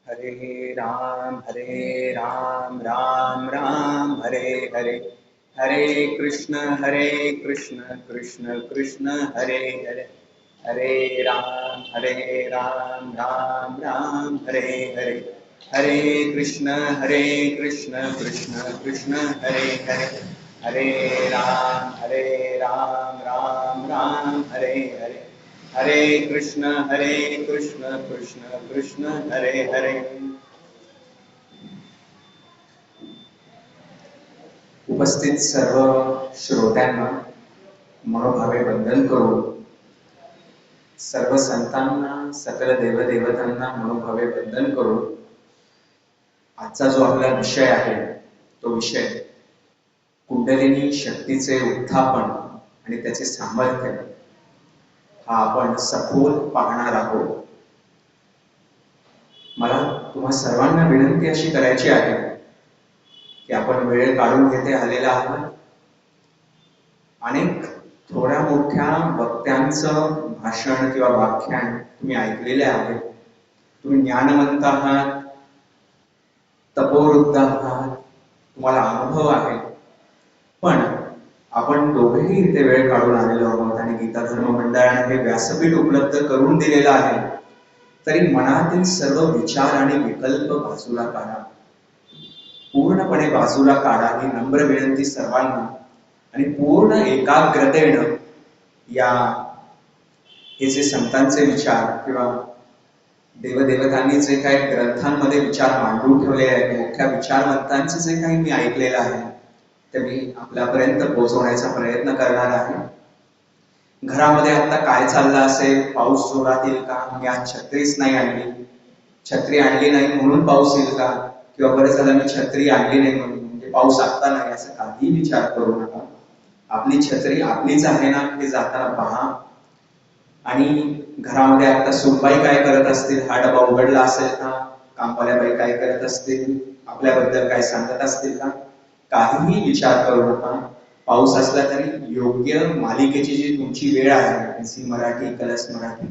हरे राम राम राम हरे हरे, हरे कृष्ण कृष्ण कृष्ण हरे हरे, हरे राम राम राम हरे हरे, हरे कृष्ण कृष्ण कृष्ण हरे हरे, हरे राम राम राम हरे हरे, हरे कृष्ण कृष्ण कृष्ण हरे हरे. उपस्थित सर्व श्रोत्यांना मनोभावे वंदन करून, सर्व संतांना सकल देवदेवतांना मनोभावे वंदन करून, आजचा जो आपला विषय आहे तो विषय कुंडलिनी शक्तीचे उत्थापन आणि त्याचे सामर्थ्य हा आपण सखोल पाहणार आहोत. मला तुम्हा सर्वांना विनंती अशी करायची आहे की आपण वेळ काढून घेते आलेला आहात. अनेक थोड्या मोठ्या वक्त्यांचं भाषण किंवा व्याख्यान तुम्ही ऐकलेले आहे. तुम्ही ज्ञानवंत आहात, तपोवृद्ध आहात, तुम्हाला अनुभव आहे. पण आपण दोघेही इथे वेळ काढून आलेलो आहोत आणि गीता धर्म मंडळाने हे व्यासपीठ उपलब्ध करून दिलेलं आहे. तरी मनातील सर्व विचार आणि विकल्प बाजूला काढा, पूर्णपणे बाजूला काढा ही नम्र विनंती सर्वांना. आणि पूर्ण एकाग्रतेनं या हे जे संतांचे विचार किंवा देवदेवतांनी जे काही ग्रंथांमध्ये विचार मांडून ठेवले आहेत, मोठ्या विचारवंतांचे जे काही मी ऐकलेलं आहे ते मी आपल्यापर्यंत पोहोचवण्याचा प्रयत्न करणार आहे. घरामध्ये आता काय चाललं असेल, पाऊस जोरात येईल का, मी आज छत्रीच नाही आणली, छत्री आणली नाही म्हणून पाऊस येईल का, किंवा बरं झालं मी छत्री आणली नाही म्हणून म्हणजे पाऊस आता नाही, असं काही विचार करू नका. आपली छत्री आपलीच आहे ना हे जाताना पहा. आणि घरामध्ये आता सुनबाई काय करत असतील, हा डबा उघडला असेल का, कामवाल्या बाई काय करत असतील, आपल्याबद्दल काय सांगत असतील का, काहीही विचार करू नका. पाऊस असला तरी योग्य मालिकेची जी तुमची वेळ आहे, झी मराठी, कलर्स मराठी,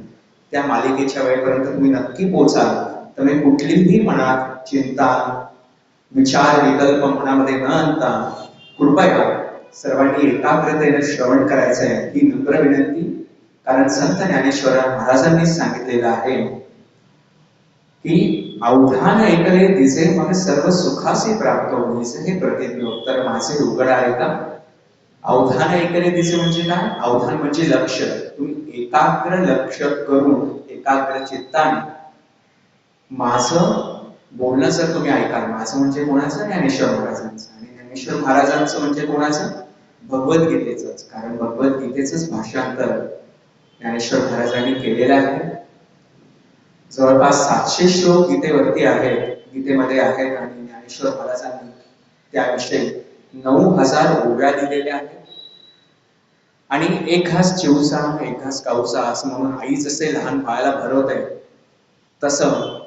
त्या मालिकेच्या वेळेपर्यंत तुम्ही नक्की पोहोचाल. तर कुठलीही मनात चिंता, विचार, विकल्प मनामध्ये न आणता कृपया सर्वांनी एकाग्रतेने श्रवण करायचं आहे ही नम्र विनंती. कारण संत ज्ञानेश्वर महाराजांनी सांगितलेलं आहे की अवधान ऐकले दिसे मग सर्व सुखासी प्राप्त होईसे हे प्रतिज्ञोत्तर माझे उघड आहे का. अवधान ऐकले दिसे म्हणजे काय, अवधान म्हणजे लक्ष. तुम्ही एकाग्र लक्ष करून एकाग्र चित्ताने माझं बोलणं जर तुम्ही ऐकाल, माझं म्हणजे कोणाचं, ज्ञानेश्वर महाराजांचं. आणि ज्ञानेश्वर महाराजांचं म्हणजे कोणाचं, भगवद्गीतेचंच. कारण भगवद्गीतेचंच भाषांतर ज्ञानेश्वर महाराजांनी केलेलं आहे. जवळपास 700 श्लोक गीतेवरती आहेत, गीतेमध्ये आहेत. आणि ज्ञानेश्वर महाराजांनी त्याविषयी 9000 ओव्या दिलेल्या आहेत. आणि एक घास चिवचा एक घास काऊचा असं म्हणून आई जसे लहान बाळाला भरवते, तसं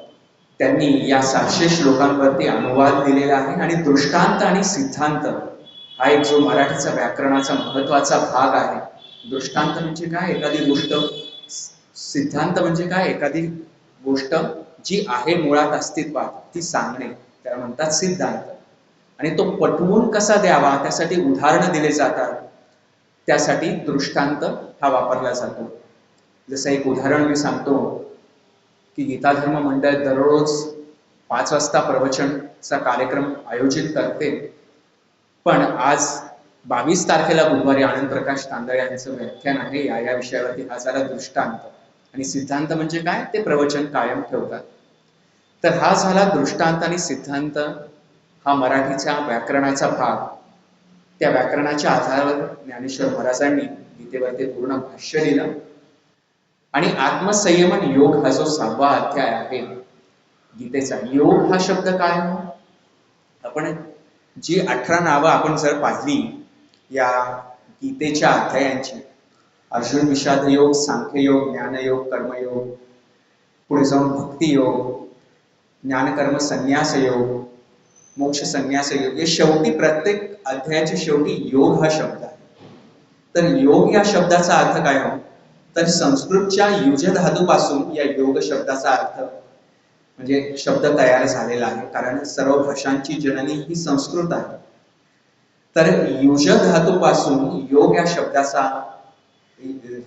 त्यांनी या 700 श्लोकांवरती अनुवाद दिलेला आहे. आणि दृष्टांत आणि सिद्धांत हा एक जो मराठीचा व्याकरणाचा महत्वाचा भाग आहे. दृष्टांत म्हणजे काय, एखादी गोष्ट. सिद्धांत म्हणजे काय, एखादी गोष्ट जी आहे मुळात अस्तित्वात ती सांगणे, त्याला म्हणतात सिद्धांत. आणि तो पटवून कसा द्यावा त्यासाठी उदाहरणं दिले जातात, त्यासाठी दृष्टांत हा वापरला जातो. जसं एक उदाहरण मी सांगतो की गीता धर्म मंडळ दररोज 5 वाजता प्रवचनचा कार्यक्रम आयोजित करते. पण आज 22 तारखेला बुधवारी आनंद प्रकाश तांदळे यांचं व्याख्यान आहे या विषयावरती. हा झाला दृष्टांत. आणि सिद्धांत म्हणजे काय, ते प्रवचन कायम ठेवतात. तर हा झाला दृष्टांत आणि सिद्धांत हा मराठीचा व्याकरणाचा भाग. त्या व्याकरणाच्या आधारावर ज्ञानेश्वर महाराजांनी गीतेवरती पूर्ण भाष्य दिलं. आणि आत्मसंयमन योग हा जो 6वा अध्याय आहे गीतेचा. योग हा शब्द काय, आपण जी 18 नावं आपण जर पाहिली या गीतेच्या अध्यायांची, अर्जुन विषाद योग, सांख्ययोग, ज्ञानयोग, कर्मयोग, पुढे जाऊन भक्ती योग, ज्ञानकर्म संन्यास योग, मोक्ष संन्यास योग, हे शेवटी प्रत्येक अध्यायाच्या शेवटी योग हा शब्द आहे. तर योग या शब्दाचा अर्थ काय हो, तर संस्कृतच्या युज धातूपासून या योग शब्दाचा अर्थ म्हणजे शब्द तयार झालेला आहे, कारण सर्व भाषांची जननी ही संस्कृत आहे. तर युज धातूपासून योग या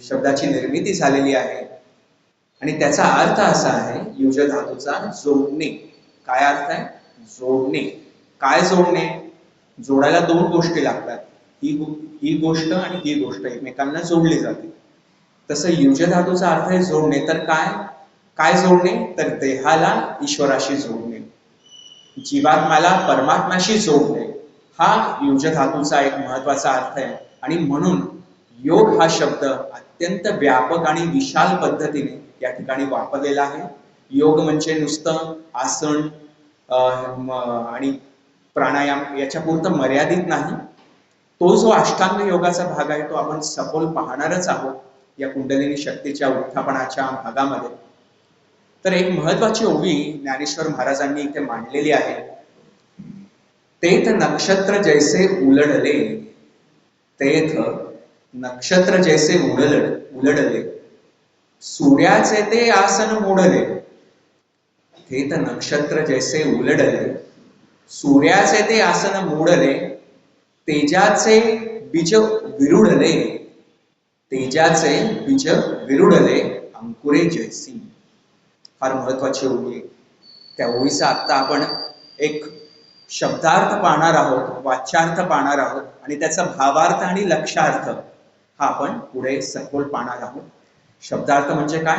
शब्दाची निर्मिती झालेली आहे आणि त्याचा अर्थ असा आहे युज धातूचा जोडणे. काय अर्थ आहे? जोडणे. काय जोडणे? जोडायला दोन गोष्टी लागतात, ही गोष्ट आणि ही गोष्ट एकमेकांना जोडली जाते. तसं युज धातूचा अर्थ आहे जोडणे. तर काय काय जोडणे? तर देहाला ईश्वराशी जोडणे, जीवात्म्याला परमात्म्याशी जोडणे, हा युज धातूचा एक महत्वाचा अर्थ आहे. आणि म्हणून योग हा शब्द अत्यंत व्यापक आणि विशाल पद्धतीने या ठिकाणी वापरलेला आहे. योग म्हणजे नुसतं आसन आणि प्राणायाम याच्या पुरतं मर्यादित नाही. तो जो अष्टांग योगाचा भाग आहे तो आपण सखोल पाहणारच आहोत या कुंडलिनी शक्तीच्या उत्थापनाच्या भागामध्ये. तर एक महत्वाची ओवी ज्ञानेश्वर महाराजांनी इथे मांडलेली आहे. तेथ नक्षत्र जैसे उलडले, तेथ नक्षत्र जैसे उलडले, सूर्याचे ते आसन मोडले. तेथ नक्षत्र जैसे उलडले, सूर्याचे ते आसन मोडले, तेजाचे बीज विरुडले, तेजाचे बीज विरुडले, अंकुरे जैसी. फार महत्वाची ओवी. त्या ओवीचा आता आपण एक शब्दार्थ पाहणार आहोत, वाच्यार्थ पाहणार आहोत आणि त्याचा भावार्थ आणि लक्षार्थ हा आपण पुढे सखोल पाहणार आहोत. शब्दार्थ म्हणजे काय?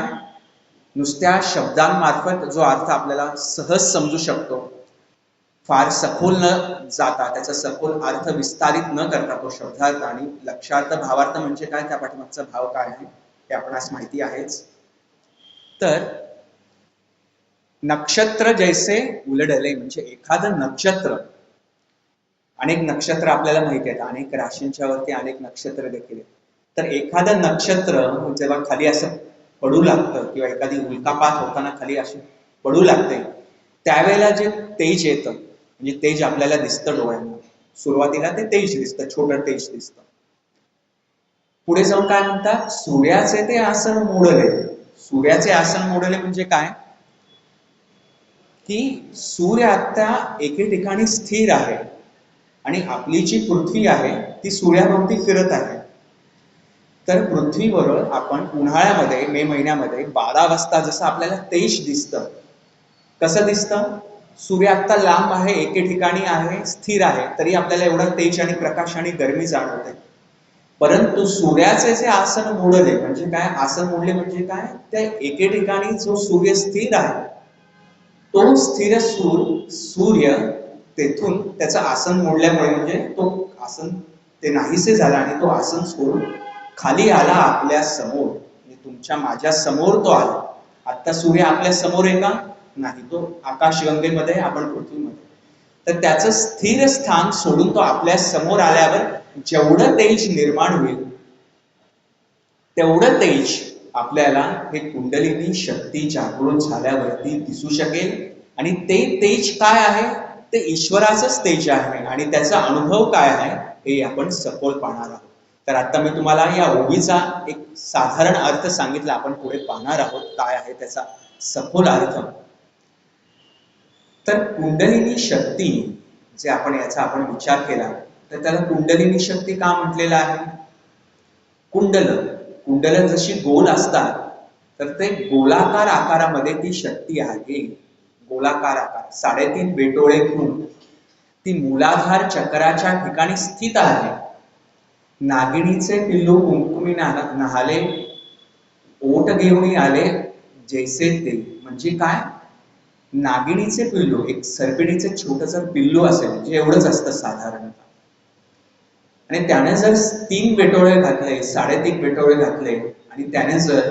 नुसत्या शब्दांमार्फत जो अर्थ आपल्याला सहज समजू शकतो, फार सखोल न जाता त्याचा सखोल अर्थ विस्तारित न करता तो शब्दार्थ. आणि लक्षार्थ भावार्थ म्हणजे काय, त्या पाठीमागचा भाव काय आहे हे आपणास माहिती आहेच. तर नक्षत्र जैसे उलडले म्हणजे एखादं नक्षत्र, अनेक नक्षत्र आपल्याला माहिती आहेत, अनेक राशींच्या वरती अनेक नक्षत्र देखील आहेत. तर एखादं नक्षत्र जेव्हा खाली असं पडू लागतं किंवा एखादी उल्कापात होताना खाली अशी पडू लागते, त्यावेळेला जे तेज येतं, म्हणजे तेज आपल्याला दिसतं डोळ्यांना, सुरुवातीला ते तेज दिसतं, छोटं तेज दिसतं. पुढे जाऊन काय म्हणतात? सूर्याचे ते आसन मोडले. सूर्याचे आसन मोडले म्हणजे काय? की सूर्य आता एके ठिकाणी स्थिर आहे आणि आपली जी पृथ्वी आहे ती सूर्याभोवती फिरत आहे. तर पृथ्वीवर आपण उन्हाळ्यामध्ये मे महिन्यामध्ये 12 वाजता जसं आपल्याला तेज दिसतं, कसं दिसतं? सूर्य आता लांब आहे, एके ठिकाणी आहे, स्थिर आहे, तरी आपल्याला एवढा तेज आणि प्रकाश आणि गरमी जाणवते. परंतु सूर्याचे जे आसन मोडले म्हणजे काय? आसन मोडले म्हणजे काय? त्या एके ठिकाणी जो सूर्य स्थिर आहे तो स्थिर सूर्य तेथून त्याचं आसन मोडल्यामुळे म्हणजे तो आसन ते नाहीसे झाला आणि तो आसन सोडून खाली आला आपल्या समोर, म्हणजे तुमच्या माझ्या समोर तो आला. आता सूर्य आपल्या समोर आहे का? नाही, तो आकाशगंगेमध्ये, आपण पृथ्वीमध्ये. तर त्याचं स्थिर स्थान सोडून तो आपल्या समोर आल्यावर जेवढं तेज निर्माण होईल तेवढं तेज आपल्याला हे कुंडलिनी शक्ती जागृत झाल्यावरती दिसू शकेल. आणि ते तेज काय आहे? ते ईश्वराचंच तेज आहे आणि त्याचा अनुभव काय आहे हे आपण सखोल पाहणार आहोत. तर आता मी तुम्हाला या ओवीचा एक साधारण अर्थ सांगितला, आपण पुढे पाहणार आहोत काय आहे त्याचा सखोल अर्थ. तर कुंडलिनी शक्ती जे याचा विचार केला तर त्याला कुंडलिनी शक्ती का म्हटलेलं आहे? कुंडल जशी गोल असतात तर ते गोलाकार आकारामध्ये ती शक्ती आहे. गोलाकार आकार, 3.5 बेटोळे घेऊन ती मूलाधार चक्राच्या ठिकाणी स्थित आहे. नागिणीचे पिल्लू कुंकुमी नहाले, ओट घेऊन आले जैसे ते. म्हणजे काय? नागिणीचे पिल्लू, एक सर्पिणीचे छोटंसं पिल्लू असेल म्हणजे एवढंच असतं साधारणतः, आणि त्याने जर 3 बेटोळे घातले, 3.5 बेटोळे घातले आणि त्याने जर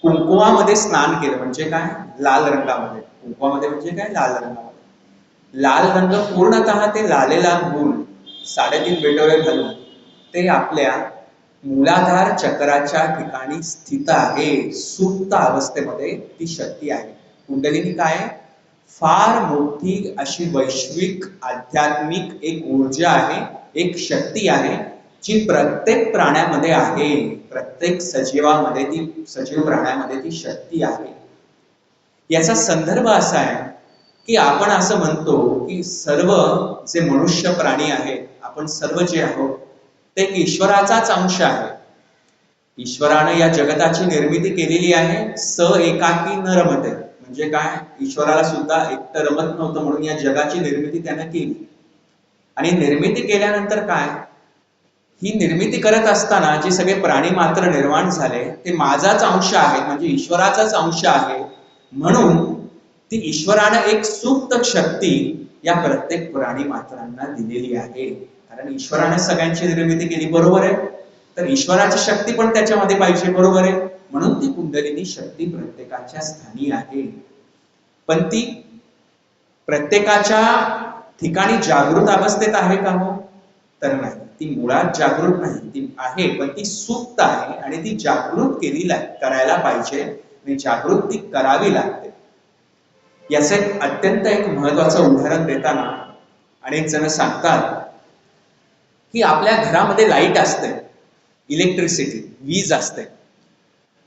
कुंकुमामध्ये स्नान केलं म्हणजे काय? लाल रंगामध्ये. कुंकुमामध्ये म्हणजे काय? लाल रंगामध्ये. लाल रंग पूर्णतः ते लालेला होऊन 3.5 बेटोळे घालून ते आपल्या मूलाधार चक्राच्या ठिकाणी स्थित आहे. सुप्त अवस्थेमध्ये ती शक्ती आहे. कुंडलिनी काय? फार मोठी अशी वैश्विक आध्यात्मिक एक ऊर्जा आहे, एक शक्ती आहे जी प्रत्येक प्राण्यामध्ये आहे. प्रत्येक सजीव प्राण्यामध्ये ती शक्ती आहे. याचा संदर्भ असा आहे की आपण असं म्हणतो की सर्व जे मनुष्य प्राणी आहेत, आपण सर्व जे आहोत ते ईश्वराचाच अंश आहे. ईश्वराने या जगताची निर्मिती केलेली आहे. स एकाकी न रमते, म्हणजे काय, ईश्वराला सुद्धा एकटं रमत नव्हतं म्हणून या जगाची निर्मिती त्याने केली. आणि निर्मिती केल्यानंतर काय, ही निर्मिती करत असताना जे सगळे प्राणी मात्र निर्माण झाले ते माझाच अंश आहे, म्हणजे ईश्वराचाच अंश आहे. म्हणून ती ईश्वरानं एक सुप्त शक्ती या प्रत्येक प्राणी मात्रांना दिलेली आहे. कारण ईश्वराने सगळ्यांची निर्मिती केली, बरोबर आहे, तर ईश्वराची शक्ती पण त्याच्यामध्ये पाहिजे, बरोबर आहे. म्हणून ती कुंडलिनी शक्ती प्रत्येकाच्या स्थानी आहे. पण ती प्रत्येकाच्या ठिकाणी जागृत अवस्थेत आहे का? हो तर नाही. ती मुळात जागृत नाही, ती आहे पण ती सुप्त आहे आणि ती जागृत करायला पाहिजे आणि जागृत ती करावी लागते. याचं एक अत्यंत महत्वाचं उदाहरण देताना अनेक जण सांगतात की आपल्या घरामध्ये लाईट असते, इलेक्ट्रिसिटी, वीज असते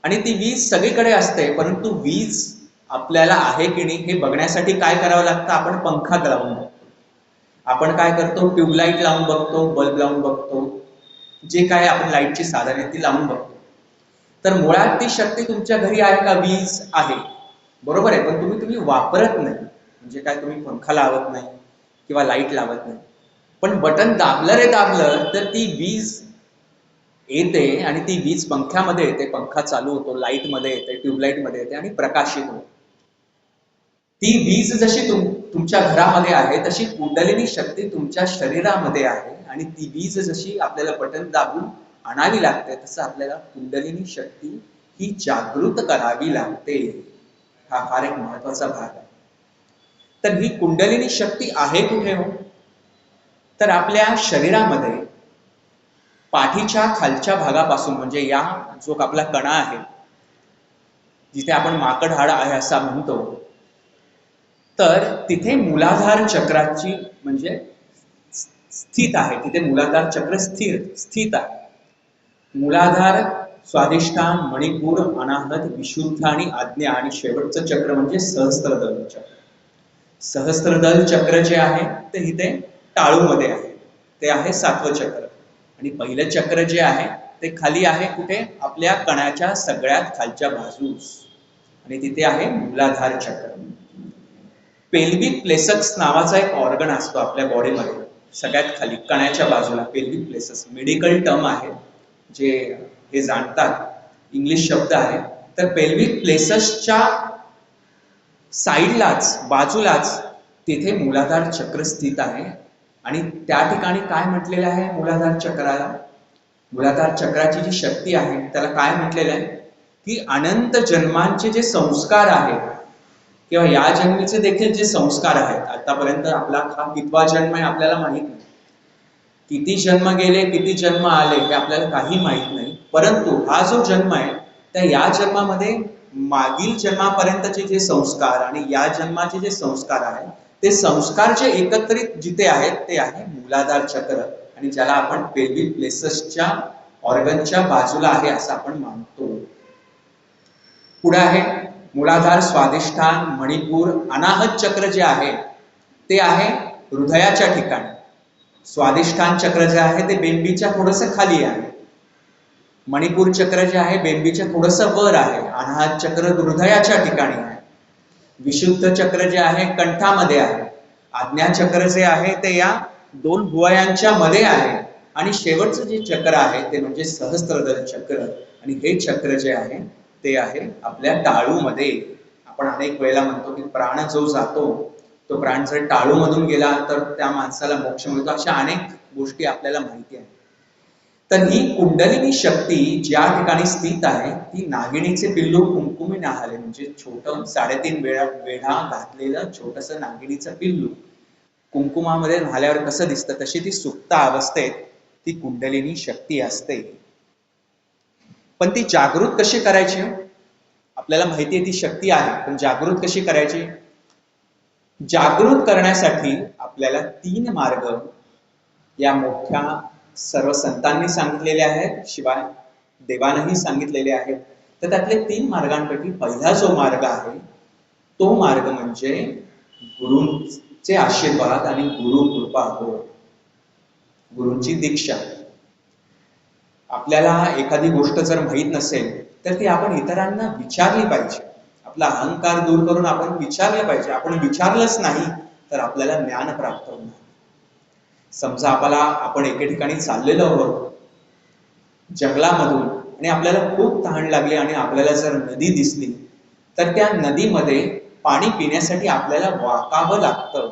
आणि ती वीज सगळीकडे असते, परंतु वीज आपल्याला आहे की नाही हे बघण्यासाठी काय करावं लागतं, आपण पंखा लावून बघतो, आपण काय करतो, ट्यूबलाईट लावून बघतो, बल्ब लावून बघतो, जे काय आपण लाईटची साधने ती लावून बघतो. तर मुळात ती शक्ती तुमच्या घरी आहे का, वीज आहे, बरोबर आहे, पण तुम्ही वापरत नाही. म्हणजे काय, तुम्ही पंखा लावत नाही किंवा लाईट लावत नाही, पण बटन दाबलं रे दाबलं तर ती वीज येते आणि ती वीज पंख्यामध्ये येते, पंखा चालू होतो, लाईट मध्ये येते, ट्यूबलाईट मध्ये येते आणि प्रकाशित होते. ती वीज जशी तुमच्या घरामध्ये आहे तशी कुंडलिनी शक्ती तुमच्या शरीरामध्ये आहे आणि ती वीज जशी आपल्याला बटन दाबून आणावी लागते तसं आपल्याला कुंडलिनी शक्ती ही जागृत करावी लागते. हा फार एक महत्वाचा भाग आहे. तर ही कुंडलिनी शक्ती आहे कुठे? हो तर आपल्या शरीरामध्ये पाठीच्या खालच्या भागापासून, म्हणजे या जो आपला कणा आहे जिथे आपण माकड हाड आहे असा म्हणतो, तर तिथे मूलाधार चक्राची म्हणजे स्थित आहे, तिथे मूलाधार चक्र स्थित आहे. मूलाधार, स्वाधिष्ठान, मणिपूर, अनाहत, विशुद्ध आणि आज्ञा आणि शेवटचं चक्र म्हणजे सहस्त्रदल चक्र. सहस्त्रदल चक्र जे आहे ते इथे टाळूमध्ये आहे, ते आहे 7वं चक्र. आणि पहिलं चक्र जे आहे ते खाली आहे, कुठे, आपल्या कणाच्या सगळ्यात खालच्या बाजूस, आणि तिथे आहे मूलाधार चक्र. पेल्विक प्लेसक्स नावाचा एक ऑर्गन असतो आपल्या बॉडीमध्ये, सगळ्यात खाली कणाच्या बाजूला. पेल्विक प्लेसक्स मेडिकल टर्म आहे, जे हे जाणतात, इंग्लिश शब्द आहे. तर पेल्विक प्लेससच्या साईडलाच, बाजूलाच तिथे मूलाधार चक्र स्थित आहे. आणि त्या ठिकाणी काय म्हटलेलं आहे मूलाधार चक्राला, मूलाधार चक्राची जी शक्ती आहे त्याला काय म्हटलेलं आहे की अनंत जन्मांचे जे संस्कार आहेत किंवा या जन्मीचे देखील जे संस्कार आहेत, आतापर्यंत आपला हा कितवा जन्म आहे आपल्याला माहित नाही, किती जन्म गेले, किती जन्म आले हे आपल्याला काही माहित नाही, परंतु हा जो जन्म आहे त्या या जन्मामध्ये मागील जन्मापर्यंतचे जे संस्कार आणि या जन्माचे जे संस्कार आहेत ते संस्कार जे एकत्रित जिथे आहेत ते आहे मूलाधार चक्र, आणि ज्याला आपण पेल्विक प्लेससच्या ऑर्गनच्या बाजूला आहे असं आपण मानतो. पुढे आहे मूलाधार, स्वाधिष्ठान, मणिपूर, अनाहत चक्र जे आहे ते आहे हृदयाच्या ठिकाणी. स्वाधिष्ठान चक्र जे आहे ते बेंबीच्या थोडंसं खाली आहे. मणिपूर चक्र जे आहे बेंबीच्या थोडंसं वर आहे. अनाहत चक्र हृदयाच्या ठिकाणी आहे. विशुद्ध चक्र जे आहे कंठामध्ये आहे. आज्ञा चक्र जे आहे ते या दोन भुवयांच्या मध्ये आहे. आणि शेवटचं जे चक्र आहे ते म्हणजे सहस्त्रदल चक्र, आणि हे चक्र जे आहे ते आहे आपल्या टाळूमध्ये. आपण अनेक वेळेला म्हणतो की प्राण जो जातो तो प्राण जर टाळूमधून गेला तर त्या माणसाला मोक्ष मिळतो, अशा अनेक गोष्टी आपल्याला माहिती आहे. तर ही कुंडलिनी शक्ती ज्या ठिकाणी स्थित आहे ती नागिणीचे पिल्लू कुंकुमी न्याहाळे, म्हणजे छोटं 3.5 वेढा घातलेलं छोटस नागिणीचं पिल्लू कुंकुमामध्ये न्हाल्यावर कसं दिसतं तशी ती सुप्त अवस्थेत ती कुंडलिनी शक्ती असते. पण ती जागृत कशी करायची? आपल्याला माहिती आहे ती शक्ती आहे, पण जागृत कशी करायची? जागृत करण्यासाठी आपल्याला 3 मार्ग या मोठ्या सर्व संतांनी सांगितलेले आहेत, शिवाय देवानंही सांगितलेले आहेत. तर त्यातले 3 मार्गांपैकी पहिला जो मार्ग आहे तो मार्ग म्हणजे गुरूंचे आशीर्वाद आणि गुरु कृपा हो, गुरूंची दीक्षा. आपल्याला एखादी गोष्ट जर माहीत नसेल तर ती आपण इतरांना विचारली पाहिजे. आपला अहंकार दूर करून आपण विचारलं पाहिजे. आपण विचारलंच नाही तर आपल्याला ज्ञान प्राप्त होणार. समजा आपण एके ठिकाणी चाललेलो आहोत जंगलामधून आणि आपल्याला खूप तहान लागली आणि आपल्याला जर नदी दिसली तर त्या नदीमध्ये पाणी पिण्यासाठी आपल्याला वाकावं लागतं.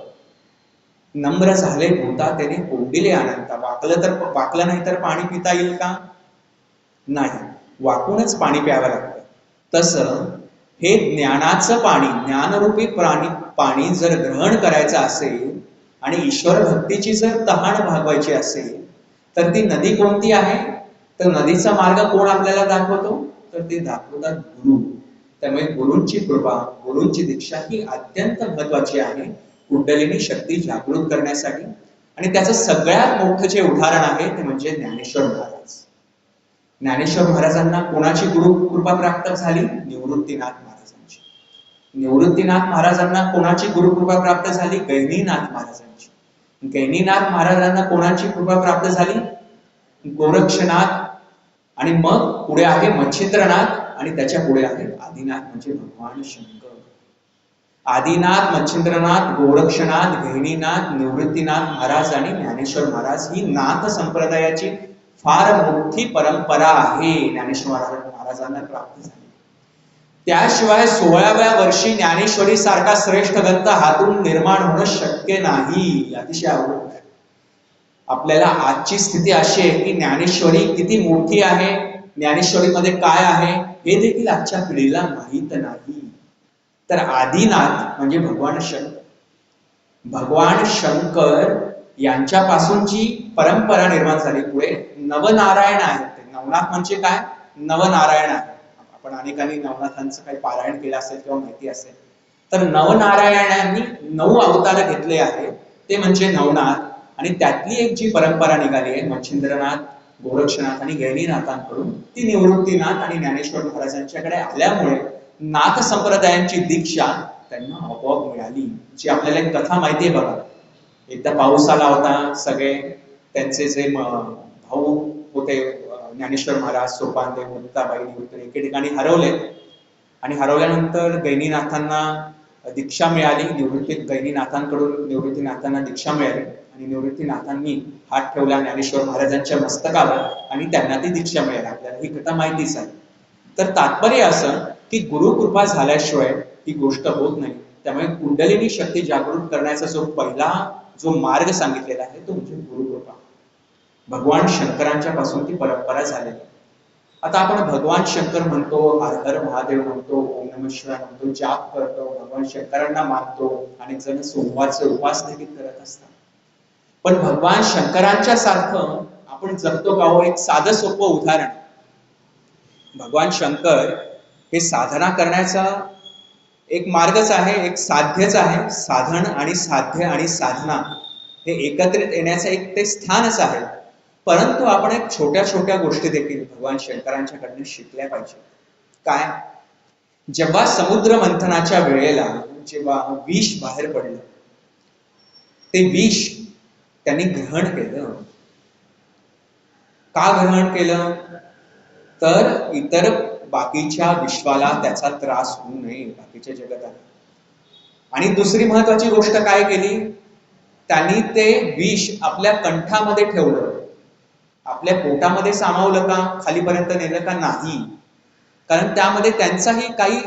नम्र झाले भूता त्याने कोंडिले अनंता. वाकलं नाही तर पाणी पिता येईल का? नाही, वाकूनच पाणी प्यावं लागतं. तसं हे ज्ञानाचं पाणी, ज्ञानरूपी पाणी जर ग्रहण करायचं असेल आणि ईश्वर भक्तीची जर तहान भागवायची असेल तर ती नदी कोणती आहे? तर नदीचा मार्ग कोण आपल्याला दाखवतो? तर ते दाखवतात गुरु. त्यामुळे गुरूंची कृपा, गुरूंची दीक्षा ही अत्यंत महत्वाची आहे कुंडलिनी शक्ती जागृत करण्यासाठी. आणि त्याचं सगळ्यात मोठं जे उदाहरण आहे ते म्हणजे ज्ञानेश्वर महाराज. ज्ञानेश्वर महाराजांना कोणाची गुरु कृपा प्राप्त झाली? निवृत्तीनाथ महाराजांची. निवृत्तीनाथ महाराजांना कोणाची गुरु कृपा प्राप्त झाली? गहिनीनाथ महाराजांची. गहिनीनाथ महाराजांना कोणाची कृपा प्राप्त झाली? गोरक्षनाथ. आणि मग पुढे आहे मच्छिंद्रनाथ आणि त्याच्या पुढे आहे आदिनाथ म्हणजे भगवान शंकर. आदिनाथ, मच्छिंद्रनाथ, गोरक्षनाथ, गहिनीनाथ, निवृत्तीनाथ महाराज आणि ज्ञानेश्वर महाराज ही नाथ संप्रदायाची फार मोठी परंपरा आहे. ज्ञानेश्वर महाराजांना प्राप्त झाली. त्याशिवाय 16व्या वर्षी ज्ञानेश्वरी सारखा श्रेष्ठ ग्रंथ हातून निर्माण होणं शक्य नाही. अतिशय अवघड. आपल्याला आजची स्थिती अशी आहे की ज्ञानेश्वरी किती मोठी आहे, ज्ञानेश्वरीमध्ये काय आहे हे देखील आजच्या पिढीला माहीत नाही. तर आदिनाथ म्हणजे भगवान शंकर यांच्यापासून जी परंपरा निर्माण झाली. पुढे नवनारायण आहेत. नवनाथ म्हणजे काय? नवनारायण आहे. आपण अनेकांनी नवनाथांचं काही पारायण केलं असेल किंवा माहिती असेल तर नवनारायणांनी 9 अवतार घेतले आहेत. ते म्हणजे नवनाथ. आणि त्यातली एक जी परंपरा निघाली आहे मच्छिंद्रनाथ, गोरक्षनाथ आणि गहिनीनाथांकडून, ती निवृत्तीनाथ आणि ज्ञानेश्वर महाराजांच्याकडे आल्यामुळे नाथ संप्रदायांची दीक्षा त्यांना आपोआप मिळाली. जी आपल्याला एक कथा माहिती आहे बघा. एकदा पाऊस आला होता. सगळे त्यांचे जे भाऊ होते ज्ञानेश्वर महाराज, सोपानदेव, मुक्ताबाई, एके ठिकाणी हरवले आणि हरवल्यानंतर गहिनीनाथांना दीक्षा मिळाली. गहिनीनाथांकडून निवृत्तीनाथांना दीक्षा मिळाली आणि निवृत्तीनाथांनी हात ठेवला ज्ञानेश्वर महाराजांच्या मस्तकावर आणि त्यांना ती दीक्षा मिळाली. आपल्याला ही कथा माहितीच आहे. तर तात्पर्य असं की गुरुकृपा झाल्याशिवाय ही गोष्ट होत नाही. त्यामुळे कुंडलिनी शक्ती जागृत करण्याचा जो मार्ग सांगितलेला आहे तो म्हणजे गुरुकृपा. भगवान शंकरांच्या पासून ती परंपरा झालेली. आता आपण भगवान शंकर म्हणतो, हर हर महादेव म्हणतो, ओम नमः शिवाय म्हणतो, जाप करतो, भगवान शंकरांना मानतो, अनेक जण सोमवारचे उपवास देखील करत असतात. पण भगवान शंकरांच्या सारखं आपण जगतो का हो? एक साधं सोपं उदाहरण. भगवान शंकर हे साधना करण्याचा एक मार्गच आहे, एक साध्यच आहे. साधन आणि साध्य आणि साधना हे एकत्रित येण्याचं एक ते स्थानच आहे. परंतु आपण एक छोट्या छोट्या गोष्टी देखील भगवान शंकरांच्याकडनं शिकल्या पाहिजे. काय? जेव्हा समुद्र मंथनाच्या वेळेला जेव्हा विष बाहेर पडलं, ते विष त्यांनी ग्रहण केलं. का ग्रहण केलं? तर इतर बाकीच्या विश्वाला त्याचा त्रास होऊ नये, बाकीच्या जगताला. आणि दुसरी महत्वाची गोष्ट काय केली? त्यांनी ते विष आपल्या कंठामध्ये ठेवलं. आपल्या पोटामध्ये सामावलं का? खालीपर्यंत नेलं का? नाही. कारण त्यामध्ये त्यांचाही काही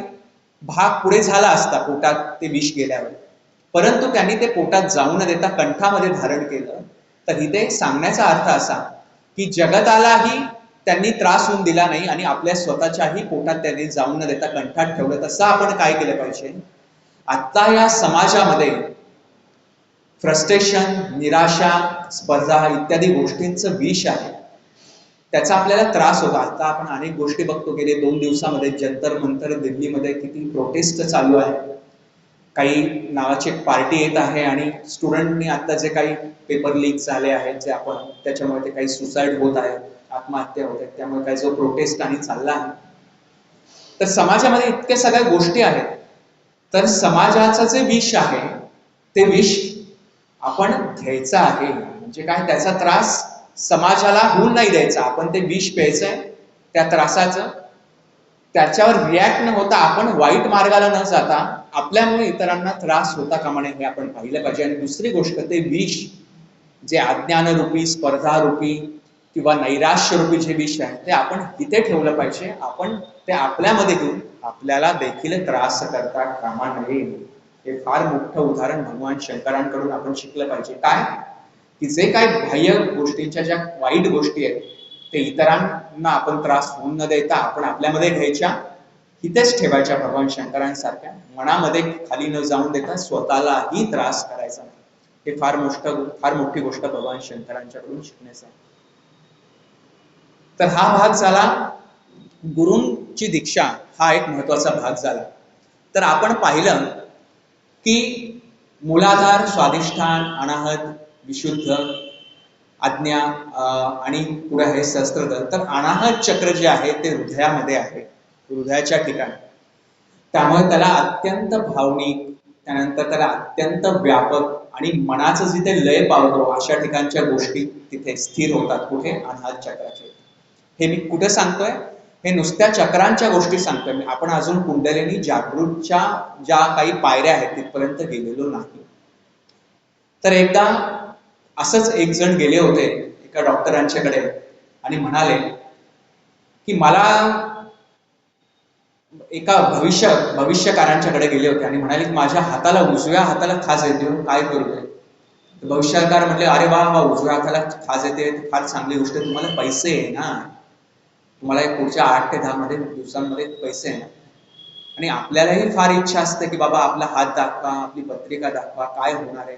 भाग पुढे झाला असता पोटात ते विष गेल्यावर. परंतु त्यांनी ते पोटात जाऊ न देता कंठामध्ये धारण केलं. तर इथे सांगण्याचा अर्थ असा की जगतालाही त्यांनी त्रास होऊन दिला नाही आणि आपल्या स्वतःच्याही पोटात त्यांनी जाऊन न देता कंठात ठेवलं. तसं आपण काय केलं पाहिजे? आता या समाजामध्ये फ्रस्ट्रेशन, निराशा, स्पर्धा इत्यादी गोष्टींचं विष आहे. त्याचा आपल्याला त्रास होता. आता आपण अनेक गोष्टी बघतो. गेले 2 दिवसामध्ये जंतर मंतर दिल्लीमध्ये किती प्रोटेस्ट चालू आहे. काही नावाची एक पार्टी येत आहे आणि स्टुडंटनी आता जे काही पेपर लीक झाले आहेत, जे आपण त्याच्यामुळे ते काही सुसाईड होत आहेत, आत्महत्या होत आहेत, त्यामुळे काही जो प्रोटेस्ट आणि चालला आहे. तर समाजामध्ये इतक्या सगळ्या गोष्टी आहेत. तर समाजाचं जे विष आहे ते विष आपण घ्यायचं आहे. म्हणजे काय, त्याचा त्रास समाजाला होऊ नाही द्यायचा. आपण ते विष प्यायचंय त्या त्रासाचं, त्याच्यावर रिॲक्ट न होता आपण वाईट मार्गाला न जाता आपल्यामुळे इतरांना त्रास होता कामा नये हे आपण पाहिलं पाहिजे. आणि दुसरी गोष्ट, ते विष जे अज्ञानरूपी, स्पर्धारूपी किंवा नैराश्यरूपी जे विष आहे ते आपण इथे ठेवलं पाहिजे. आपण ते आपल्यामध्ये घेऊन आपल्याला देखील त्रास करता कामा नये. हे फार मोठं उदाहरण भगवान शंकरांकडून आपण शिकलं पाहिजे. काय की जे काय बाह्य गोष्टींच्या ज्या वाईट गोष्टी आहेत ते इतरांना आपण त्रास होऊन न देता आपण आपल्यामध्ये घ्यायच्या, इथेच ठेवायच्या भगवान शंकरांसारख्या, मनामध्ये खाली न जाऊन देता स्वतःलाही त्रास करायचा नाही. हे फार मोठी गोष्ट भगवान शंकरांच्याकडून शिकण्याचा. तर हा भाग झाला गुरूंची दीक्षा, हा एक महत्वाचा भाग झाला. तर आपण पाहिलं की मूलाधार, स्वाधिष्ठान, अनाहत, विशुद्ध, आज्ञा आणि पुढे आहे सहस्त्रदल. तर अनाहत चक्र जे आहे ते हृदयामध्ये आहे, हृदयाच्या ठिकाणी. त्यामुळे त्याला अत्यंत भावनिक, त्यानंतर त्याला अत्यंत व्यापक आणि मनाचं जिथे लय पावतो अशा ठिकाणच्या गोष्टी तिथे स्थिर होतात. कुठे? अनाहत चक्राचे. हे मी कुठे सांगतोय? हे नुसत्या चक्रांच्या गोष्टी सांगतोय. आपण अजून कुंडलिनी जागृतच्या ज्या काही पायऱ्या आहेत तिथपर्यंत गेलेलो नाही. तर एकदा असंच एक जण गेले होते एका डॉक्टरांच्याकडे आणि म्हणाले की मला एका भविष्यकारांच्याकडे गेले होते आणि म्हणाले की माझ्या हाताला, उजव्या हाताला खाज येते, काय करू दे? भविष्यकार म्हटले, अरे वा, उजव्या हाताला खाज येते, फार चांगली गोष्ट आहे. तुम्हाला पैसे आहे ना, तुम्हाला एक पुढच्या 8 ते 10 दिवसांमध्ये पैसे आहे ना. आणि आपल्यालाही फार इच्छा असते की बाबा आपला हात दाखवा, आपली पत्रिका दाखवा, काय होणार आहे.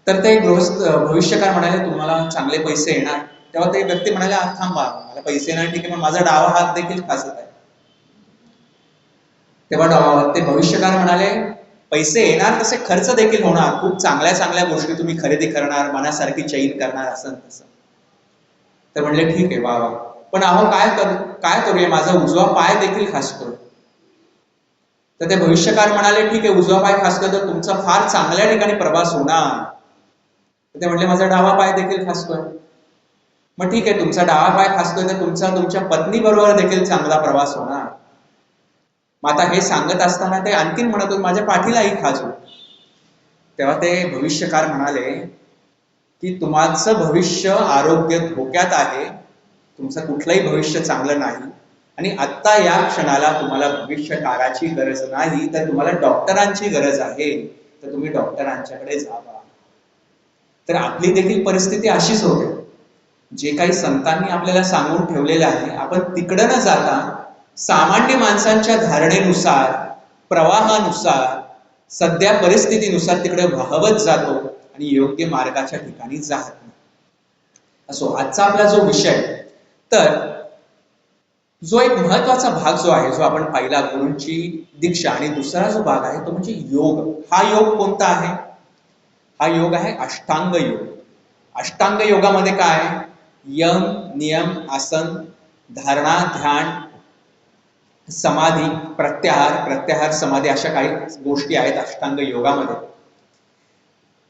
तर ते भविष्यकार म्हणाले तुम्हाला चांगले पैसे येणार. तेव्हा ते व्यक्ती म्हणाले, थांबा, मला पैसे येणार ठीक आहे, पण माझा डावा हात देखील खाजत आहे. तेव्हा ते भविष्यकार म्हणाले, पैसे येणार तसे खर्च देखील होणार, खूप चांगल्या चांगल्या गोष्टी तुम्ही खरेदी करणार, मनासारखी चैन करणार, असं तसं. तर म्हणले ठीक आहे, वा, पण अहो काय करूया, माझा उजवा पाय देखील खासतो. तर ते भविष्यकार म्हणाले, ठीक आहे, उजवा पाय खासतो तर तुमचा फार चांगल्या ठिकाणी प्रवास होणार. ते म्हणले माझा डावा पाय देखील खासतोय. मग ठीक आहे, तुमचा डावा पाय खासतोय तर तुमच्या पत्नी बरोबर देखील चांगला प्रवास होणार. मग आता हे सांगत असताना ते आणखीन म्हणत होते माझ्या पाठीलाही खाजू. तेव्हा ते भविष्यकार म्हणाले की तुमचं भविष्य आरोग्य धोक्यात आहे, तुमचं कुठलंही भविष्य चांगलं नाही आणि आत्ता या क्षणाला तुम्हाला भविष्यकाराची गरज नाही, तर तुम्हाला डॉक्टरांची गरज आहे, तर तुम्ही डॉक्टरांच्याकडे जावा. तर आपली देखील परिस्थिती अशीच होते. जे काही संतांनी आपल्याला सांगून ठेवलेलं आहे आपण तिकडं न जाता सामान्य माणसांच्या धारणेनुसार, प्रवाहानुसार, सध्या परिस्थितीनुसार तिकडे वाहवत जातो आणि योग्य मार्गाच्या ठिकाणी जात नाही. असो, आजचा आपला जो विषय, तर जो एक महत्वाचा भाग जो आहे, जो आपण पाहिला गुरूंची दीक्षा, आणि दुसरा जो भाग आहे तो म्हणजे योग. हा योग कोणता आहे? हा योग आहे अष्टांग योग. अष्टांग योगामध्ये काय? यम, नियम, आसन, धारणा, ध्यान, समाधी, प्रत्याहार समाधी, अशा काही गोष्टी आहेत अष्टांग योगामध्ये.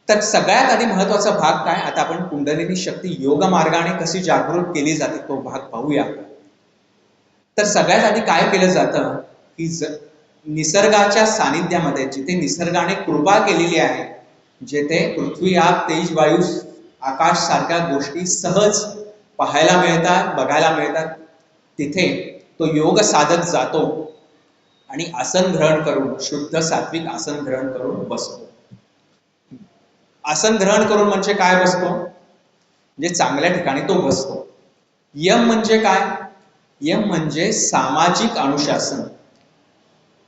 तर सगळ्यात आधी महत्वाचा भाग काय? आता आपण कुंडलिनी शक्ती योग मार्गाने कशी जागृत केली जाते तो भाग पाहूया. तर सगळ्यात आधी काय केलं जातं की निसर्गाच्या सानिध्यामध्ये, जिथे निसर्गाने कृपा केलेली आहे, जेथे पृथ्वी, आग, तेज, वायू, आकाश सारख्या गोष्टी सहज पाहायला मिळतात, बघायला मिळतात, तिथे तो योग साधक जातो आणि आसन ग्रहण करून, शुद्ध सात्विक आसन ग्रहण करून बसतो. आसन ग्रहण करून म्हणजे काय बसतो? म्हणजे चांगल्या ठिकाणी तो बसतो. यम म्हणजे काय? यम म्हणजे सामाजिक अनुशासन.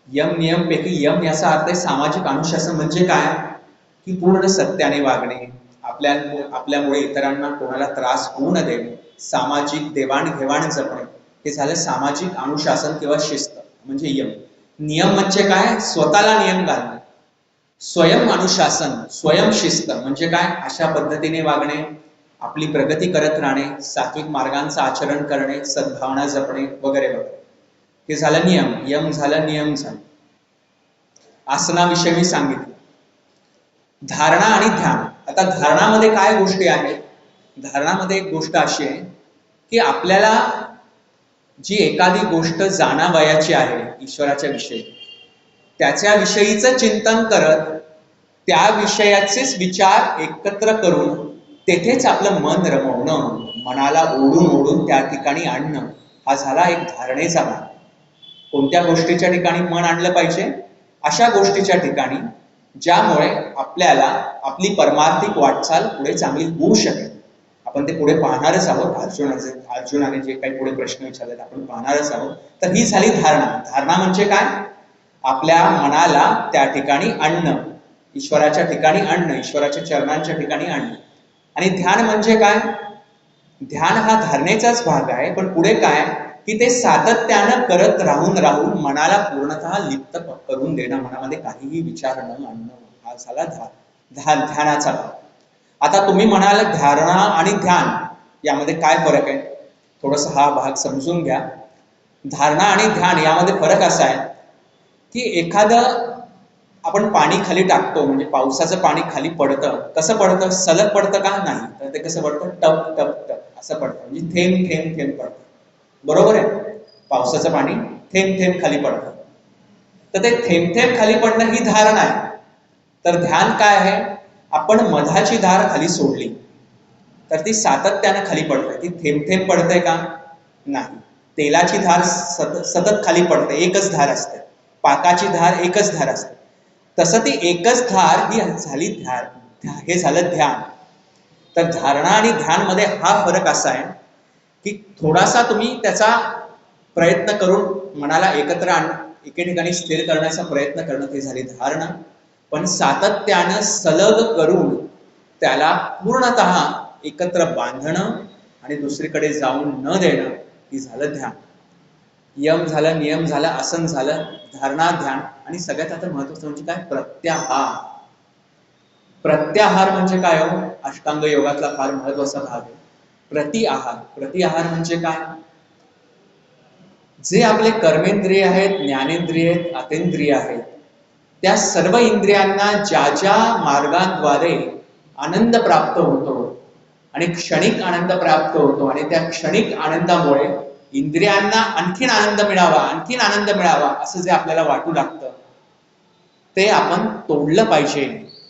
यम नियम पैकी यम याचा अर्थ आहे सामाजिक अनुशासन. म्हणजे काय? की पूर्ण सत्याने वागणे, आपल्यामुळे इतरांना कोणाला त्रास होऊ न देणे, सामाजिक देवाणघेवाण जपणे, हे झालं सामाजिक अनुशासन किंवा शिस्त म्हणजे यम. नियम म्हणजे काय? स्वतःला नियम घालणे. स्वयं अनुशासन, स्वयं शिस्त म्हणजे काय? अशा पद्धतीने वागणे, आपली प्रगती करत राहणे, सात्विक मार्गांचं आचरण करणे, सद्भावना जपणे वगैरे वगैरे, हे झालं नियम, यम झालं, नियम झालं. आसनाविषयी मी सांगितलं. धारणा आणि ध्यान. आता धारणामध्ये काय गोष्टी आहेत? धारणामध्ये एक गोष्ट अशी आहे की आपल्याला जी एखादी गोष्ट जाणावयाची आहे ईश्वराच्या विषयी, त्याच्या विषयीचं चिंतन करत त्या विषयाचेच विचार एकत्र करून तेथेच आपलं मन रमवणं, मनाला ओढून ओढून त्या ठिकाणी आणणं, हा झाला एक धारणेचा भाग. कोणत्या गोष्टीच्या ठिकाणी मन आणलं पाहिजे? अशा गोष्टीच्या ठिकाणी ज्यामुळे आपल्याला आपली परमार्थिक वाटचाल पुढे चांगली होऊ शकेल. आपण ते पुढे पाहणारच आहोत. अर्जुनाने जे काही पुढे प्रश्न विचारले आपण पाहणारच आहोत. तर ही झाली धारणा. धारणा म्हणजे काय? आपल्या मनाला त्या ठिकाणी आणणं, ईश्वराच्या ठिकाणी आणणं, ईश्वराच्या चरणांच्या ठिकाणी आणणं. आणि ध्यान म्हणजे काय? ध्यान हा धारणेचाच भाग आहे, पण पुढे काय की ते सातत्यानं करत राहून राहून मनाला पूर्णतः लिप्त करून देणं, मनामध्ये काहीही विचार न आणणं, हा झाला ध्यानाचा भाग. आता तुम्ही म्हणाल धारणा आणि ध्यान यामध्ये काय फरक आहे? थोडस हा भाग समजून घ्या. धारणा आणि ध्यान यामध्ये फरक असा आहे की एखादं आपण पाणी खाली टाकतो, म्हणजे पावसाचं पाणी खाली पडतं. कसं पडतं? सलग पडतं का? नाही. तर ते कसं पडतं? टप टप टप असं पडतं, म्हणजे थेंब थेंब थेंब पडतं. बरोबर आहे? पावसाचं पाणी थेंब थेंब खाली पडतं. तर ते थेंब थेंब खाली पडणं ही धारणा आहे. तर ध्यान काय आहे? आपण मधाची धार खाली सोडली तर ती सातत्यानं खाली पडते. ती थेंब थेंब पडते का? नाही. तेलाची धार सतत खाली पडते, एकच धार असते. पाकाची धार एकच धार असते. तसं ती एकच धार ही झाली ध्यान, हे झालं ध्यान. तर धारणा आणि ध्यान मध्ये हा फरक असा आहे की थोडासा तुम्ही त्याचा प्रयत्न करून मनाला एके ठिकाणी स्थिर करण्याचा प्रयत्न करणं, ते झाली धारणा. पण सातत्यानं सलग करून त्याला पूर्णतः एकत्र बांधणं आणि दुसरीकडे जाऊन न देणं, ही झालं ध्यान. यम झालं, नियम झालं, आसन झालं, धारणा, ध्यान. आणि सगळ्यात आता महत्वाचं म्हणजे काय? प्रत्याहार. प्रत्याहार म्हणजे काय हो? अष्टांग योगातला फार महत्वाचा भाग आहे. प्रतिआहार. प्रतिआहार म्हणजे काय? जे आपले कर्मेंद्रिय आहेत, ज्ञानेंद्रिय आहेत, आतेंद्रिय आहेत, त्या सर्व इंद्रियांना ज्या ज्या मार्गाद्वारे आनंद प्राप्त होतो आणि क्षणिक आनंद प्राप्त होतो, आणि त्या क्षणिक आनंदामुळे इंद्रियांना आणखीन आनंद मिळावा, आणखीन आनंद मिळावा असं जे आपल्याला वाटू लागतं, ते आपण तोडलं पाहिजे.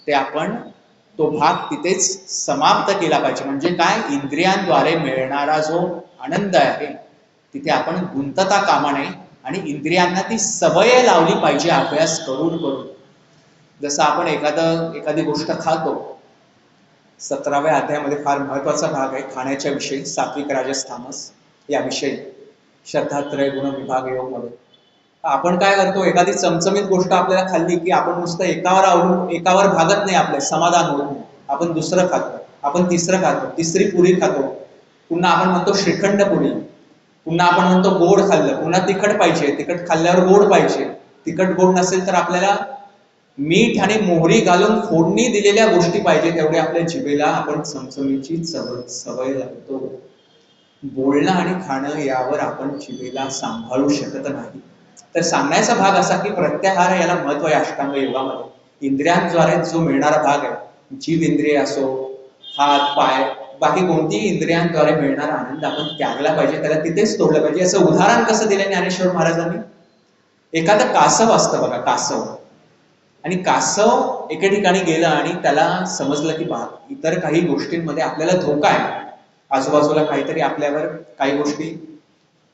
ते आपण तो भाग तिथेच समाप्त केला पाहिजे. म्हणजे काय? इंद्रियांद्वारे मिळणारा जो आनंद आहे तिथे आपण गुंतता कामा नये आणि इंद्रियांना ती सवय लावली पाहिजे अभ्यास करून करून. जसं आपण एखादी गोष्ट खातो. 17व्या अध्यायामध्ये फार महत्वाचा भाग आहे खाण्याच्या विषयी, सात्विक राजस तामस याविषयी, श्रद्धात्रय गुण विभाग योग मध्ये. आपण काय करतो? एखादी चमचमीत गोष्ट आपल्याला खाल्ली की आपण नुसतं एकावर भागत नाही, आपलं समाधान होत नाही. आपण दुसरं खातो, आपण तिसरं खातो, तिसरी पुरी खातो, पुन्हा आपण म्हणतो श्रीखंड पुरी, पुन्हा आपण म्हणतो गोड खाल्लं, पुन्हा तिखट पाहिजे, तिखट खाल्ल्यावर गोड पाहिजे, तिखट गोड नसेल तर आपल्याला मीठ आणि मोहरी घालून फोडणी दिलेल्या गोष्टी पाहिजे. तेवढे आपल्या जिभेला आपण चमचमीची सवय लागतो. बोलणं आणि खाणं यावर आपण जिभेला सांभाळू शकत नाही. तर सांगण्याचा भाग असा की प्रत्याहार याला महत्व आहे अष्टांग योगामध्ये. इंद्रियांद्वारे जो मिळणारा भाग आहे, जीव इंद्रिय असो, हात पाय, बाकी कोणतीही इंद्रियांद्वारे मिळणारा आनंद आपण त्यागला पाहिजे, त्याला तिथेच तोडलं पाहिजे. असं उदाहरण कसं दिलं ज्ञानेश्वर महाराजांनी? एखादं कासव असतं बघा, कासव. आणि कासव एके ठिकाणी गेलं आणि त्याला समजलं की इतर काही गोष्टींमध्ये आपल्याला धोका आहे, आजूबाजूला काहीतरी आपल्यावर काही गोष्टी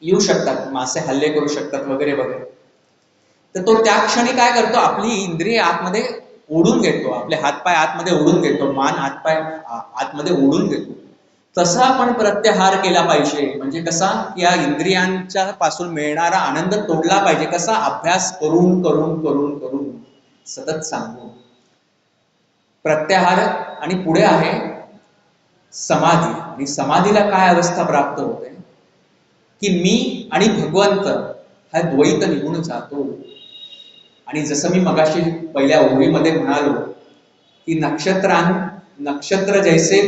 येऊ शकतात, मासे हल्ले करू शकतात वगैरे वगैरे. तर तो त्या क्षणी काय करतो? आपली इंद्रिय आतमध्ये ओढून घेतो, आपले हातपाय आतमध्ये ओढून घेतो, मान हातपाय आतमध्ये ओढून घेतो. तसा आपण प्रत्याहार केला पाहिजे. म्हणजे कसा? या इंद्रियांच्या पासून मिळणारा आनंद तोडला पाहिजे. कसा? अभ्यास करून करून करून करून सतत सांगू. प्रत्याहार. आणि पुढे आहे समाधी. आणि समाधीला काय अवस्था प्राप्त होते की मी आणि भगवंत हा द्वैत निघून जातो. आणि जसं मी मगाशी पहिल्या ओळीमध्ये म्हणालो की नक्षत्र जैसे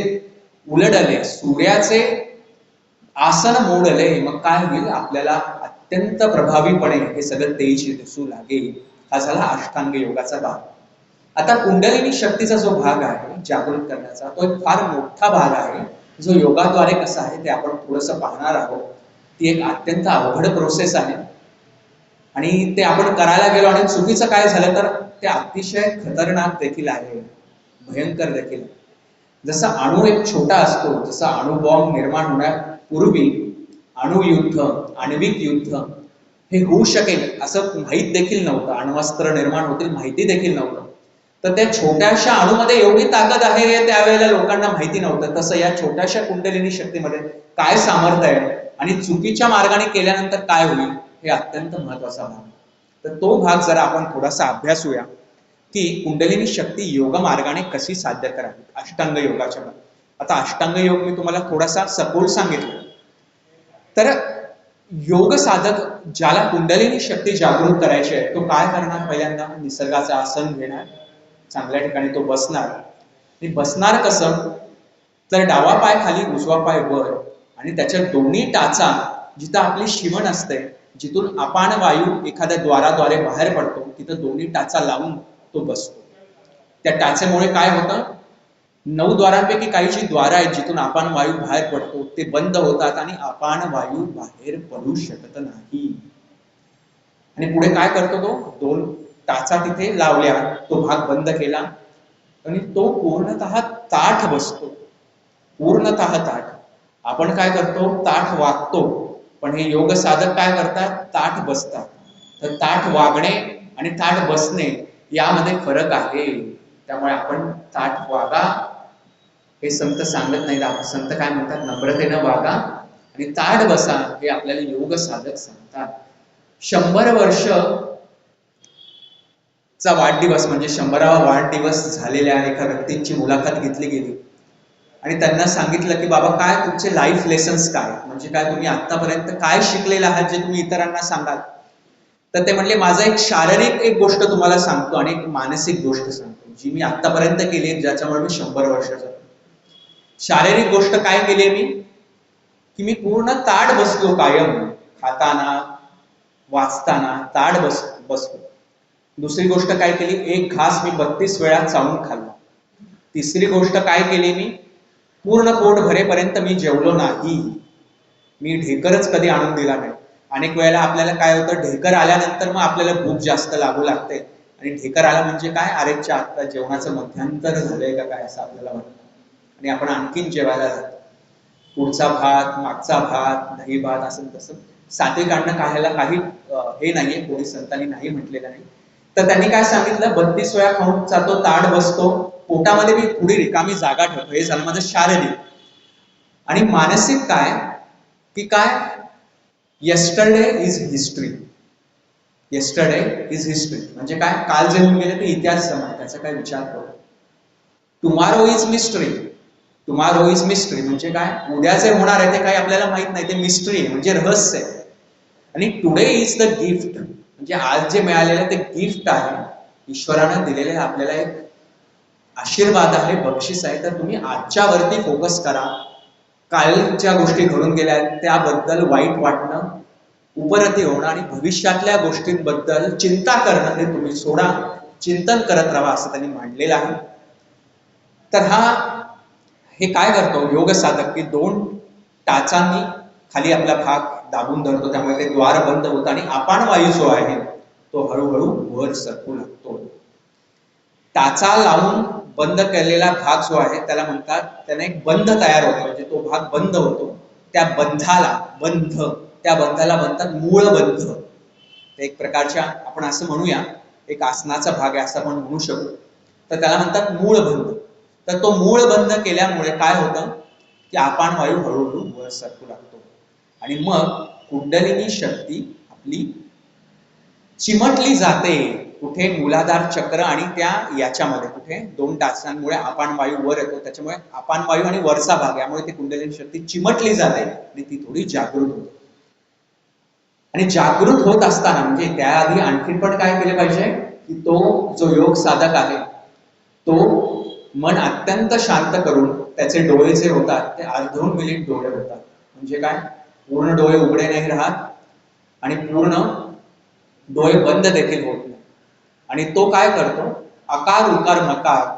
उलटले, सूर्याचे आसन मोडले, मग काय होईल? आपल्याला अत्यंत प्रभावीपणे हे सगळं तेज दिसू लागेल. हा झाला अष्टांग योगाचा भाग. आता कुंडलिनी शक्तीचा जो भाग आहे जागृत करण्याचा, तो एक फार मोठा भाग आहे जो योगाद्वारे कसा आहे ते आपण थोडंसं पाहणार आहोत. ती एक अत्यंत अवघड प्रोसेस आहे आणि ते आपण करायला गेलो आणि चुकीचं काय झालं तर ते अतिशय खतरनाक देखील आहे, भयंकर देखील. जसा अणू एक छोटा असतो, जसा अणुबॉम्ब निर्माण होण्यापूर्वी अणुयुद्ध, आण्विक युद्ध हे होऊ शकेल असं माहीत देखील नव्हतं. अण्वस्त्र निर्माण होतील माहिती देखील नव्हतं. तर त्या छोट्याशा अणूमध्ये एवढी ताकद आहे हे त्यावेळेला लोकांना माहिती नव्हतं. तसं या छोट्याशा कुंडलिनी शक्तीमध्ये काय सामर्थ्य आहे आणि चुकीच्या मार्गाने केल्यानंतर काय होईल हे अत्यंत महत्वाचा भाग. तर तो भाग जरा आपण थोडासा अभ्यासूया की कुंडलिनी शक्ती योग मार्गाने कशी साध्य करावी अष्टांग योगाच्या. आता अष्टांग योग मी तुम्हाला थोडासा सखोल सांगितलं. तर योग साधक ज्याला कुंडलिनी शक्ती जागृत करायची आहे तो काय करणार? पहिल्यांदा निसर्गाचं आसन घेणार, चांगल्या ठिकाणी तो बसणार. आणि बसणार कसं तर डावा पाय खाली उजवा पाय वर आणि त्याच्या दोन्ही टाचा जिथं आपली शिवण असते, जिथून अपान वायू एखाद्या द्वाराद्वारे बाहेर पडतो, तिथं दोन्ही टाचा लावून तो बसतो. त्या टाचेमुळे काय होतं, 9 द्वारांपैकी काही जी द्वार आहेत जिथून अपान वायू बाहेर पडतो ते बंद होतात आणि अपान वायू बाहेर पडू शकत नाही. आणि पुढे काय करतो तो 2 टाचा तिथे लावल्या, तो भाग बंद केला आणि तो पूर्णतः ताठ बसतो. पूर्णतः ताठ. आपण काय करतो ताठ वागतो, पण हे योग साधक काय करतात ताठ बसतात. तर ताठ वागणे आणि ताठ बसणे यामध्ये फरक आहे. त्यामुळे आपण ताठ वागा हे संत सांगत नाहीत. संत काय म्हणतात नम्रतेनं वागा आणि ताठ बसा हे आपल्याला योग साधक सांगतात. 100 वर्ष चा वाढदिवस म्हणजे 100वा वाढदिवस झालेल्या एका व्यक्तींची मुलाखत घेतली गेली आणि त्यांना सांगितलं की बाबा काय तुमचे लाईफ लेसन्स काय, म्हणजे काय तुम्ही आतापर्यंत काय शिकलेले आहात जे तुम्ही इतरांना सांगाल. तर ते म्हणले माझा एक शारीरिक एक गोष्ट तुम्हाला सांगतो आणि एक मानसिक गोष्ट सांगतो जी मी आतापर्यंत केली ज्याच्यामुळे मी 100 वर्षाचा. शारीरिक गोष्ट काय केली मी की मी पूर्ण ताठ बसलो, कायम खाताना वाचताना ताठ बसलो. दुसरी गोष्ट काय केली, एक घास मी 32 वेळा चावून खाल्ला. तिसरी गोष्ट काय केली, मी पूर्ण पोट भरेपर्यंत मी जेवलो नाही. मी ढेकरच कधी आणून दिला नाही. अनेक वेळेला आपल्याला काय होतं, ढेकर आल्यानंतर मग आपल्याला भूक जास्त लागू लागते आणि ढेकर आला म्हणजे काय, अरेच्या आता जेवणाचं मध्यांतर झालंय का काय असं आपल्याला वाटतं आणि आपण आणखीन जेवायला जातो. पुढचा भात, मागचा भात, दही भात असं तसं. सात्विक अन्न खायला काही हे नाहीये, कोणी संतांनी नाही म्हटलेलं नाही. तर त्यांनी काय सांगितलं, 32 वेळा खाऊन जातो, ताट बसतो, पोटामध्ये मी थोडी रिकामी जागा ठेवतो. हे झालं माझं शारीरिक. आणि मानसिक काय की काय, yesterday is history. Yesterday is history म्हणजे काय, काल जे होऊन गेले ते इतिहास जमा, त्याचा काय विचार करू. Tomorrow is mystery. Tomorrow is mystery म्हणजे काय, उद्या जे होणार आहे ते काही आपल्याला माहित नाही, ते मिस्ट्री आहे म्हणजे रहस्य आहे. आणि टुडे इज द गिफ्ट म्हणजे आज जे मिळालेलं ते गिफ्ट आहे, ईश्वरानं दिलेले आपल्याला एक आशीर्वाद आहे, बक्षीस आहे. तर तुम्ही आजच्या वरती फोकस करा. कालच्या गोष्टी घडून गेल्या त्याबद्दल वाईट वाटणं, उपरती होणं आणि भविष्यातल्या गोष्टींबद्दल चिंता करणं हे तुम्ही सोडा. चिंतन करत राहा असं त्यांनी मांडलेलं आहे. तर हे काय करतो योग साधक की 2 टाचांनी खाली आपला भाग दाबून धरतो, त्यामुळे ते द्वार बंद होतं आणि अपान वायू जो आहे तो हळूहळू वर सरकू लागतो. टाचा लावून बंद केलेला भाग जो आहे त्याला म्हणतात, त्याने एक बंध तयार होतो म्हणजे तो भाग बंद होतो. त्या बंधाला म्हणतात मूळ बंध. एक प्रकारच्या आपण असं म्हणूया एक आसनाचा भाग आहे असं आपण म्हणू शकतो. तर त्याला म्हणतात मूळ बंध. तर तो मूळ बंद केल्यामुळे काय होतं की अपान वायू हळूहळू वर सरकू लागतो आणि मग कुंडलिनी शक्ती आपली चिमटली जाते. कुठे, मूलाधार चक्र आणि त्या याच्यामध्ये कुठे 2 टाचांमुळे अपान वायू वर येतो, त्याच्यामुळे अपान वायू आणि वरचा भाग यामुळे ती कुंडलिनी शक्ती चिमटली जाते आणि ती थोडी जागृत होते. आणि जागृत होत असताना म्हणजे त्याआधी आणखीन पण काय केलं पाहिजे की तो जो योग साधक आहे तो मन अत्यंत शांत करून त्याचे डोळे जे होतात ते अर्धोन मिनिट डोळे होतात. म्हणजे काय, पूर्ण डोळे उघडे नाही राहत, आणि पूर्ण डोळे बंद देखील होत नाही. आणि तो काय करतो, आकार उकार मकार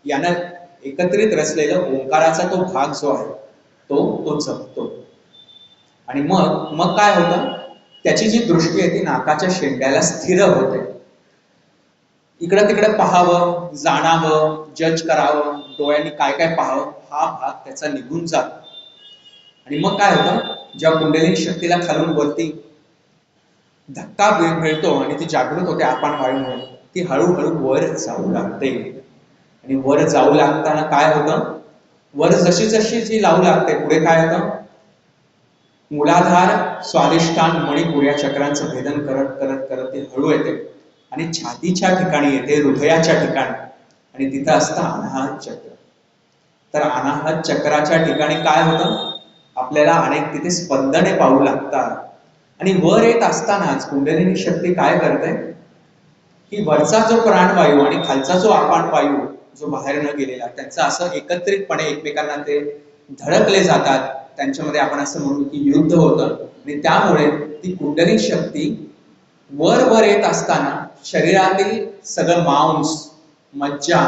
यानं एकत्रित रचलेलं ओंकाराचा तो भाग जो आहे तो जपतो. आणि मग काय होतं, त्याची जी दृष्टी आहे ती नाकाच्या शेंड्याला स्थिर होते. इकडं तिकडे पाहावं, जाणावं, जज करावं, डोळ्यांनी काय काय पाहावं, हा भाग त्याचा निघून जातो. आणि मग काय होतं, ज्या कुंडलिनी शक्तीला खालून वरती धक्का मिळतो आणि ती जागृत होते आपण वायूमुळे, ती हळूहळू वर जाऊ लागते. आणि वर जाऊ लागताना काय होतं, वर जशी जशी जी लावू लागते पुढे काय होतं, मूलाधार स्वादिष्ठान मणिपूर या चक्रांचं भेदन करत करत करत ती हळू येते आणि छातीच्या ठिकाणी येते, हृदयाच्या ठिकाणी. आणि तिथं असतं अनाहत चक्र. तर अनाहत चक्राच्या ठिकाणी काय होतं, आपल्याला अनेक तिथे स्पंदने पाहू लागतात. आणि वर येत असतानाच कुंडलिनी शक्ती काय करते, की वरचा जो प्राणवायू आणि खालचा जो अपान वायू जो बाहेर न गेलेला, त्यांचं असं एकत्रितपणे एकमेकांना ते धडकले जातात. त्यांच्यामध्ये आपण असं म्हणू की युद्ध होतं. आणि त्यामुळे ती कुंडलिनी शक्ती वर वर येत असताना शरीरातील सगळं मांस, मज्जा,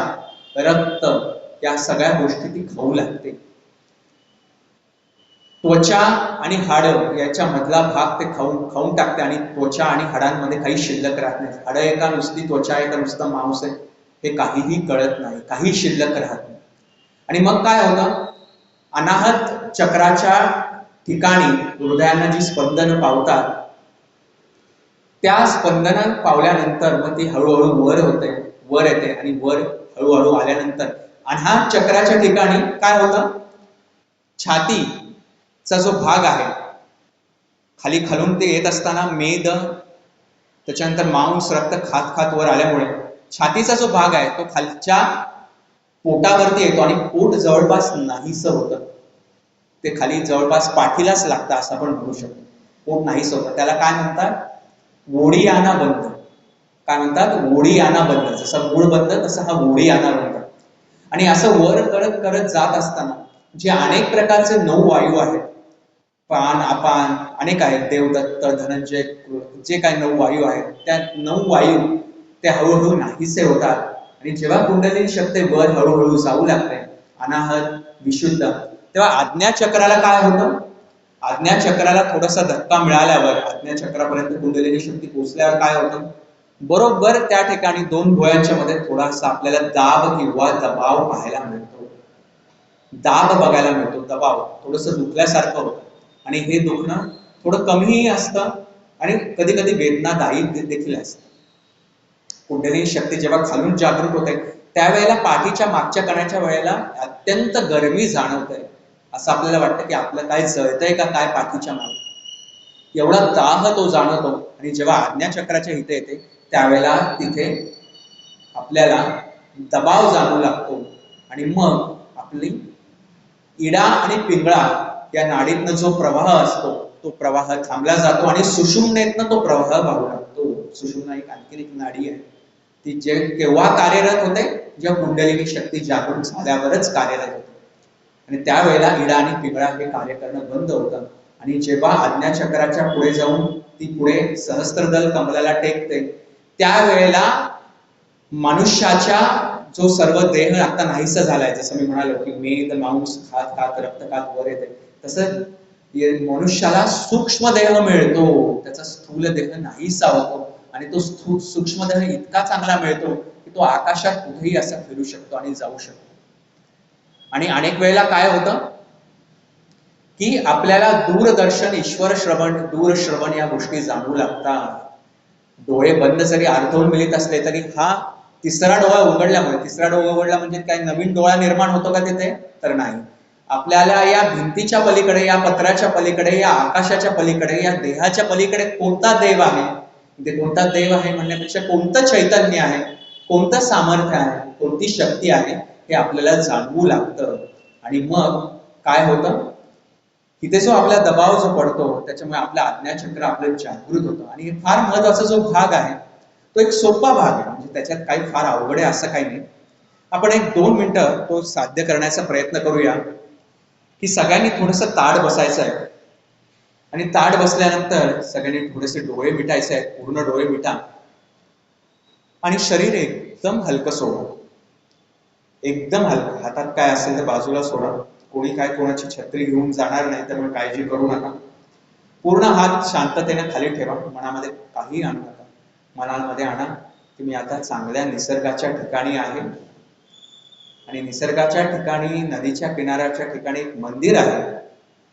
रक्त या सगळ्या गोष्टी ती खाऊ लागते. त्वचा आणि हाड याच्या मधला भाग ते खाऊन टाकते आणि त्वचा आणि हाडांमध्ये काही शिल्लक राहत नाही. हाडं एका नुसती, त्वचा एका नुसतं मांस आहे, हे काहीही कळत नाही, काही शिल्लक राहत नाही. आणि मग काय होतं, अनाहत चक्राच्या ठिकाणी हृदयांना जी स्पंदन पावतात, त्या स्पंदन पावल्यानंतर मग ती हळूहळू वर येते आणि वर हळूहळू आल्यानंतर अनाहत चक्राच्या ठिकाणी काय होतं, छातीचा जो भाग आहे, खालून ते येत असताना मेद, त्याच्यानंतर मांस, रक्त खात खात वर आल्यामुळे छातीचा जो भाग आहे तो खालच्या पोटावरती येतो आणि पोट जवळपास नाहीसं होतं. ते खाली जवळपास पाठीलाच लागतं असं आपण म्हणू शकतो. पोट नाहीसं होतं, त्याला काय म्हणतात, वोडियाना बंध. काय म्हणतात, वोडियाना बंध. जसं मूळ बंध तसं हा वोडियाना बंध. आणि असं वर करत करत जात असताना जे अनेक प्रकारचे 9 वायू आहेत, प्राण, अपान अनेक आहेत, देवदत्त, धनंजय, जे काही 9 वायू आहेत, त्या 9 वायू ते हळूहळू नाहीसे होतात. आणि जेव्हा कुंडलिनी शक्ती वर हळूहळू जाऊ लागते, अनाहत, विशुद्ध, तेव्हा आज्ञाचक्राला काय होतं, आज्ञाचक्राला थोडासा धक्का मिळाल्यावर, आज्ञाचक्रापर्यंत कुंडलिनी शक्ती पोहोचल्यावर काय होतं, बरोबर त्या ठिकाणी 2 भुवयांच्या मध्ये थोडासा आपल्याला दाब किंवा दबाव पाहायला मिळतो. दाब बघायला मिळतो, दबाव, थोडंसं दुखल्यासारखं होतं. आणि हे दुखणं थोडं कमीही असतं आणि कधी कधी वेदनादायी देखील असतं. कुंडलिनी शक्ती जेव्हा खालून जागृत होते त्यावेळेला पाठीच्या मागच्या कण्याच्या वेळेला अत्यंत गरमी जाणवते. असं आपल्याला वाटतं की आपलं काय जळतंय का काय पाठीच्या मागे, एवढा दाह तो जाणवतो. आणि जेव्हा आज्ञाचक्राच्या इथे येते त्यावेळेला तिथे आपल्याला दबाव जाणवू लागतो. आणि मग आपली इडा आणि पिंगळा या नाडीतनं जो प्रवाह असतो तो प्रवाह थांबला जातो आणि सुषुम्नेतनं तो प्रवाह वाहू लागतो. सुषुम्ना एक आणखी एक नाडी आहे, ती जे केव्हा कार्यरत होते, जेव्हा कुंडलिनी शक्ती जागृत झाल्यावरच कार्यरत होते. आणि त्यावेळेला इडा आणि पिंगळा हे कार्य करणं बंद होतं. आणि जेव्हा आज्ञाचक्राच्या पुढे जाऊन ती पुढे सहस्त्रदल कमलाला टेकते त्यावेळेला मनुष्याच्या जो सर्व देह आता नाहीसा झालाय, जसं मी म्हणालो की मेद, मांस खात खात रक्त खात वर येते, तसं मनुष्याला सूक्ष्म देह मिळतो, त्याचा स्थूल देह नाहीसा होतो. आणि तो सूक्ष्म देह इतका चांगला मिळतो की तो आकाशात कुठेही असा फिरू शकतो आणि जाऊ शकतो. आणि अनेक वेळेला काय होतं की आपल्याला दूरदर्शन, ईश्वर श्रवण, दूरश्रवण या गोष्टी जाणवू लागतात. डोळे बंद जरी अर्धोन्मिलित असले तरी हा तिसरा डोळा उघडला म्हणजे काय नवीन डोळा निर्माण होतो का तिथे, तर नाही. आपल्याला या भिंतीच्या पलीकडे, या पत्राच्या पलीकडे, या आकाशाच्या पलीकडे, या देहाच्या पलीकडे कोणता देव आहे, म्हणजे कोणता देव आहे म्हणण्यापेक्षा कोणतं चैतन्य आहे, कोणतं सामर्थ्य आहे, कोणती शक्ती आहे हे आपल्याला जाणवू लागतं. आणि मग काय होतं, तिथे जो आपला दबाव जो पडतो त्याच्यामुळे आपलं आज्ञाचक्र आपलं जागृत होतं. आणि हे फार महत्वाचा जो भाग आहे तो एक सोपा भाग आहे, म्हणजे त्याच्यात काही फार अवघड आहे असं काही नाही. आपण 1-2 मिनिटं तो साध्य करण्याचा प्रयत्न करूया. की सगळ्यांनी थोडंसं ताड बसायचं आहे. आणि ताट बसल्यानंतर सगळ्यांनी थोडेसे डोळे मिटायचे आहेत, पूर्ण डोळे मिटा आणि शरीर एकदम हलकं सोडा, एकदम हलकं. हातात काय असेल तर बाजूला सोडा. कोणी काय कोणाची छत्री घेऊन जाणार नाही, त्यामुळे काळजी करू नका. पूर्ण हात शांततेने खाली ठेवा. मनामध्ये काही आणू नका. मनामध्ये आणा की मी आता चांगल्या निसर्गाच्या ठिकाणी आहे आणि निसर्गाच्या ठिकाणी, नदीच्या किनाऱ्याच्या ठिकाणी एक मंदिर आहे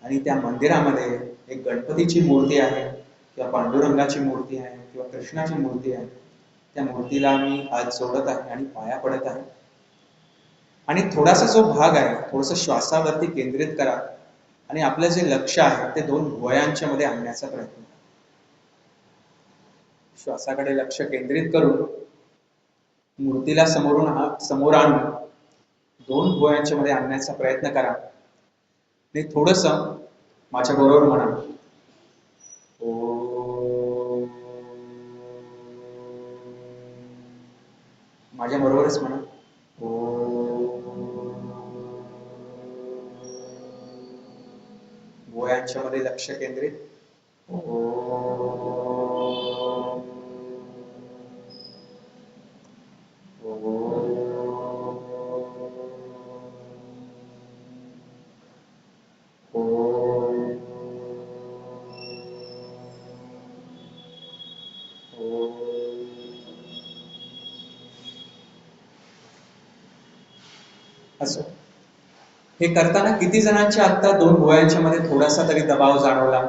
आणि त्या मंदिरामध्ये एक गणपतीची मूर्ती आहे किंवा पांडुरंगाची मूर्ती आहे किंवा कृष्णाची मूर्ती आहे. त्या मूर्तीला मी हात जोडत आहे आणि पाया पडत आहे आणि थोडासा जो भाग आहे थोडस श्वासावरती केंद्रित करा आणि आपलं जे लक्ष आहे ते 2 भुवयांच्या मध्ये आणण्याचा प्रयत्न करा. श्वासाकडे लक्ष केंद्रित करून मूर्तीला समोर आणून 2 भुवयांच्या मध्ये आणण्याचा प्रयत्न करा आणि थोडस माझ्या बरोबर म्हणा, माझ्या बरोबरच म्हणा, भुवयांच्या मध्ये लक्ष केंद्रित. असो. हे करताना किती जणांच्या आता 2 भुवयांच्या मध्ये थोडासा तरी दबाव जाणवला?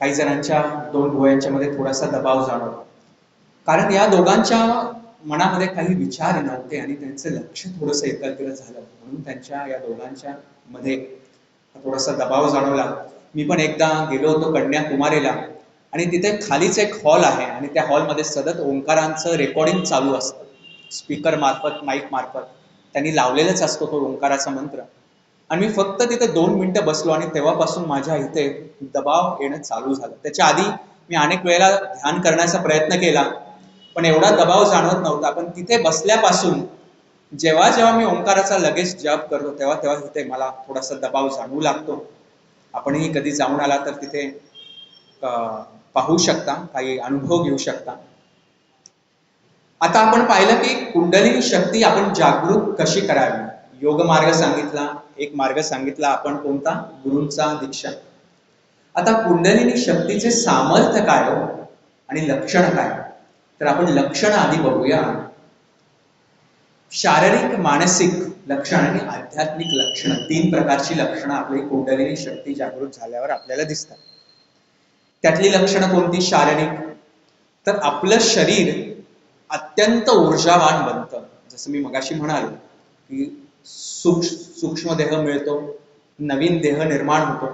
काही जणांच्या 2 भुवयांच्या मध्ये थोडासा दबाव जाणवला. कारण या दोघांच्या मनामध्ये काही विचार नव्हते आणि त्यांचं लक्ष थोडंसं एकाग्र झालं, म्हणून त्यांच्या या दोघांच्या मध्ये थोडासा दबाव जाणवला. मी पण एकदा गेलो होतो कन्याकुमारीला आणि तिथे खालीच एक हॉल आहे आणि त्या हॉलमध्ये सतत ओंकारांचं रेकॉर्डिंग चालू असतं. स्पीकर मार्फत, माईक मार्फत त्यांनी लावलेलाच असतो तो ओंकाराचा मंत्र. आणि मी फक्त तिथे 2 मिनिटं बसलो आणि तेव्हापासून माझ्या इथे दबाव येणं चालू झालं. त्याच्या आधी मी अनेक वेळेला ध्यान करण्याचा प्रयत्न केला पण एवढा दबाव जाणवत नव्हता. पण तिथे बसल्यापासून जेव्हा जेव्हा मी ओंकाराचा लगेच जप करतो तेव्हा तेव्हा तिथे मला थोडासा दबाव जाणवू लागतो. आपणही कधी जाऊन आला तर तिथे पाहू शकता, काही अनुभव घेऊ शकता. आता आपण पाहिलं की कुंडलिनी शक्ती आपण जागृत कशी करावी. योग मार्ग सांगितला, एक मार्ग सांगितला आपण कोणता? गुरूंचा दीक्षा. आता कुंडलिनी शक्तीचे सामर्थ्य काय आणि लक्षण काय? तर आपण लक्षण आधी बघूया. शारीरिक, मानसिक लक्षण आणि आध्यात्मिक लक्षण, 3 प्रकारची लक्षणं आपली कुंडलिनी शक्ती जागृत झाल्यावर आपल्याला दिसतात. त्यातली लक्षणं कोणती? शारीरिक, तर आपलं शरीर अत्यंत ऊर्जावान बनतं. जसं मी मगाशी म्हणालो की सूक्ष्म देह मिळतो, नवीन देह निर्माण होतो.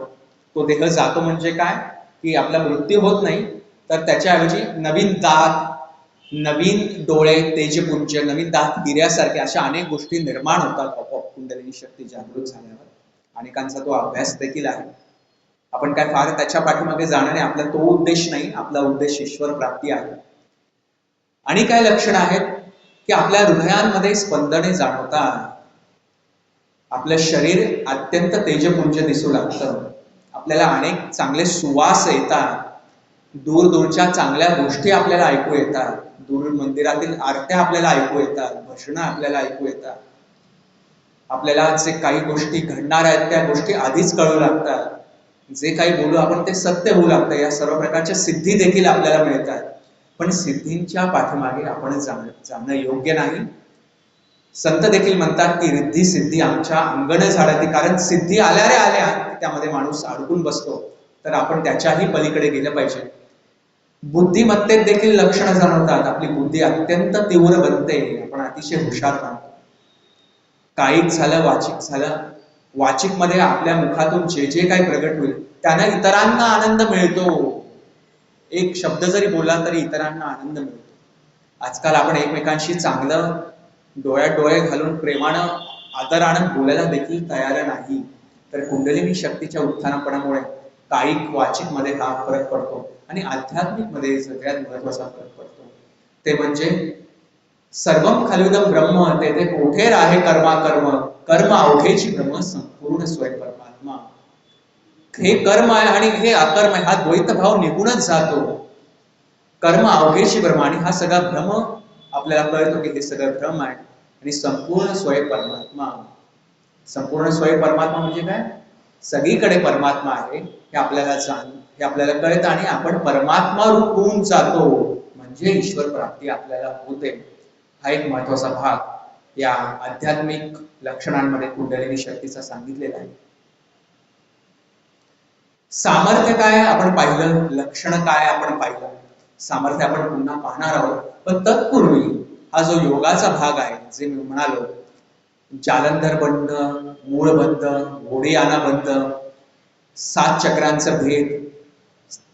तो देह जातो म्हणजे काय की आपला मृत्यू होत नाही, तर त्याच्याऐवजी नवीन दात, नवीन डोळे, तेजपुंज, नवीन दात हिऱ्यासारखे अशा अनेक गोष्टी निर्माण होतात आपोआप कुंडलिनी शक्ती जागृत झाल्यावर. अनेकांचा तो अभ्यास देखील आहे. आपण काय फार त्याच्या पाठीमागे जाणार नाही, आपला तो उद्देश नाही. आपला उद्देश ईश्वर प्राप्ती आहे. आणि काय लक्षण आहेत की आपल्या हृदयांमध्ये स्पंदने जाणवतात, आपलं शरीर अत्यंत तेजपुंज दिसू लागतं, आपल्याला अनेक चांगले सुवास येतात, दूर दूरच्या चांगल्या गोष्टी आपल्याला ऐकू येतात, दूर मंदिरातील आरत्या आपल्याला ऐकू येतात, भजनं आपल्याला ऐकू येतात, आपल्याला जे काही गोष्टी घडणार आहेत त्या गोष्टी आधीच कळू लागतात, जे काही बोलू आपण ते सत्य होऊ लागतं. या सर्व प्रकारच्या सिद्धी देखील आपल्याला मिळतात. पण सिद्धींच्या पाठीमागे आपण जाणं योग्य नाही. संत देखील म्हणतात की रिद्धी सिद्धी आमच्या अंगण झाडती. कारण सिद्धी आल्या रे आल्या त्यामध्ये माणूस अडकून बसतो, तर आपण त्याच्याही पलीकडे गेलं पाहिजे. बुद्धिमत्तेत देखील लक्षणं जाणवतात. आपली बुद्धी अत्यंत तीव्र बनते, आपण अतिशय हुशार बनतो. कायिक झालं, वाचिक झालं. वाचिक मध्ये आपल्या मुखातून जे जे काही प्रगट होईल त्यानं इतरांना आनंद मिळतो. एक शब्द जरी बोलला तरी इतरांना आनंद मिळतो. आजकाल आपण एकमेकांशी चांगलं डोळ्यात डोळे घालून प्रेमानं आदरानं बोलायला देखील तयार नाही. तर कुंडलिनी शक्तीच्या उत्थानपणामुळे कायिक वाचिक मध्ये हा फरक पडतो आणि आध्यात्मिक मध्ये सगळ्यात महत्वाचा फरक पडतो. ते म्हणजे सर्वम खलुदम ब्रह्म तेथे कोठे राहे कर्मा कर्म, कर्म अवघेची ब्रह्म संपूर्ण स्वयं परमात्मा. हे कर्म आहे आणि हे अकर्म आहे, हा द्वैत भाव निघूनच जातो. कर्म अवघेशी भ्रम, आणि हा सगळा भ्रम आपल्याला कळतो की हे सगळं भ्रम आहे आणि संपूर्ण स्वयं परमात्मा. संपूर्ण स्वयं परमात्मा म्हणजे काय? सगळीकडे परमात्मा आहे हे आपल्याला हे आपल्याला कळतं आणि आपण परमात्मा रूप होऊन जातो, म्हणजे ईश्वर प्राप्ती आपल्याला होते. हा एक महत्वाचा भाग या आध्यात्मिक लक्षणांमध्ये कुंडलिनी शक्तीचा सांगितलेला आहे. सामर्थ्य काय आपण पाहिलं, लक्षण काय आपण पाहिलं, सामर्थ्य आपण पुन्हा पाहणार आहोत. पण तत्पूर्वी हा जो योगाचा भाग आहे, जे मी म्हणालो, जालंधर बंध, मूळ बंध, घोडियाना बंध, 7 चक्रांचं भेद,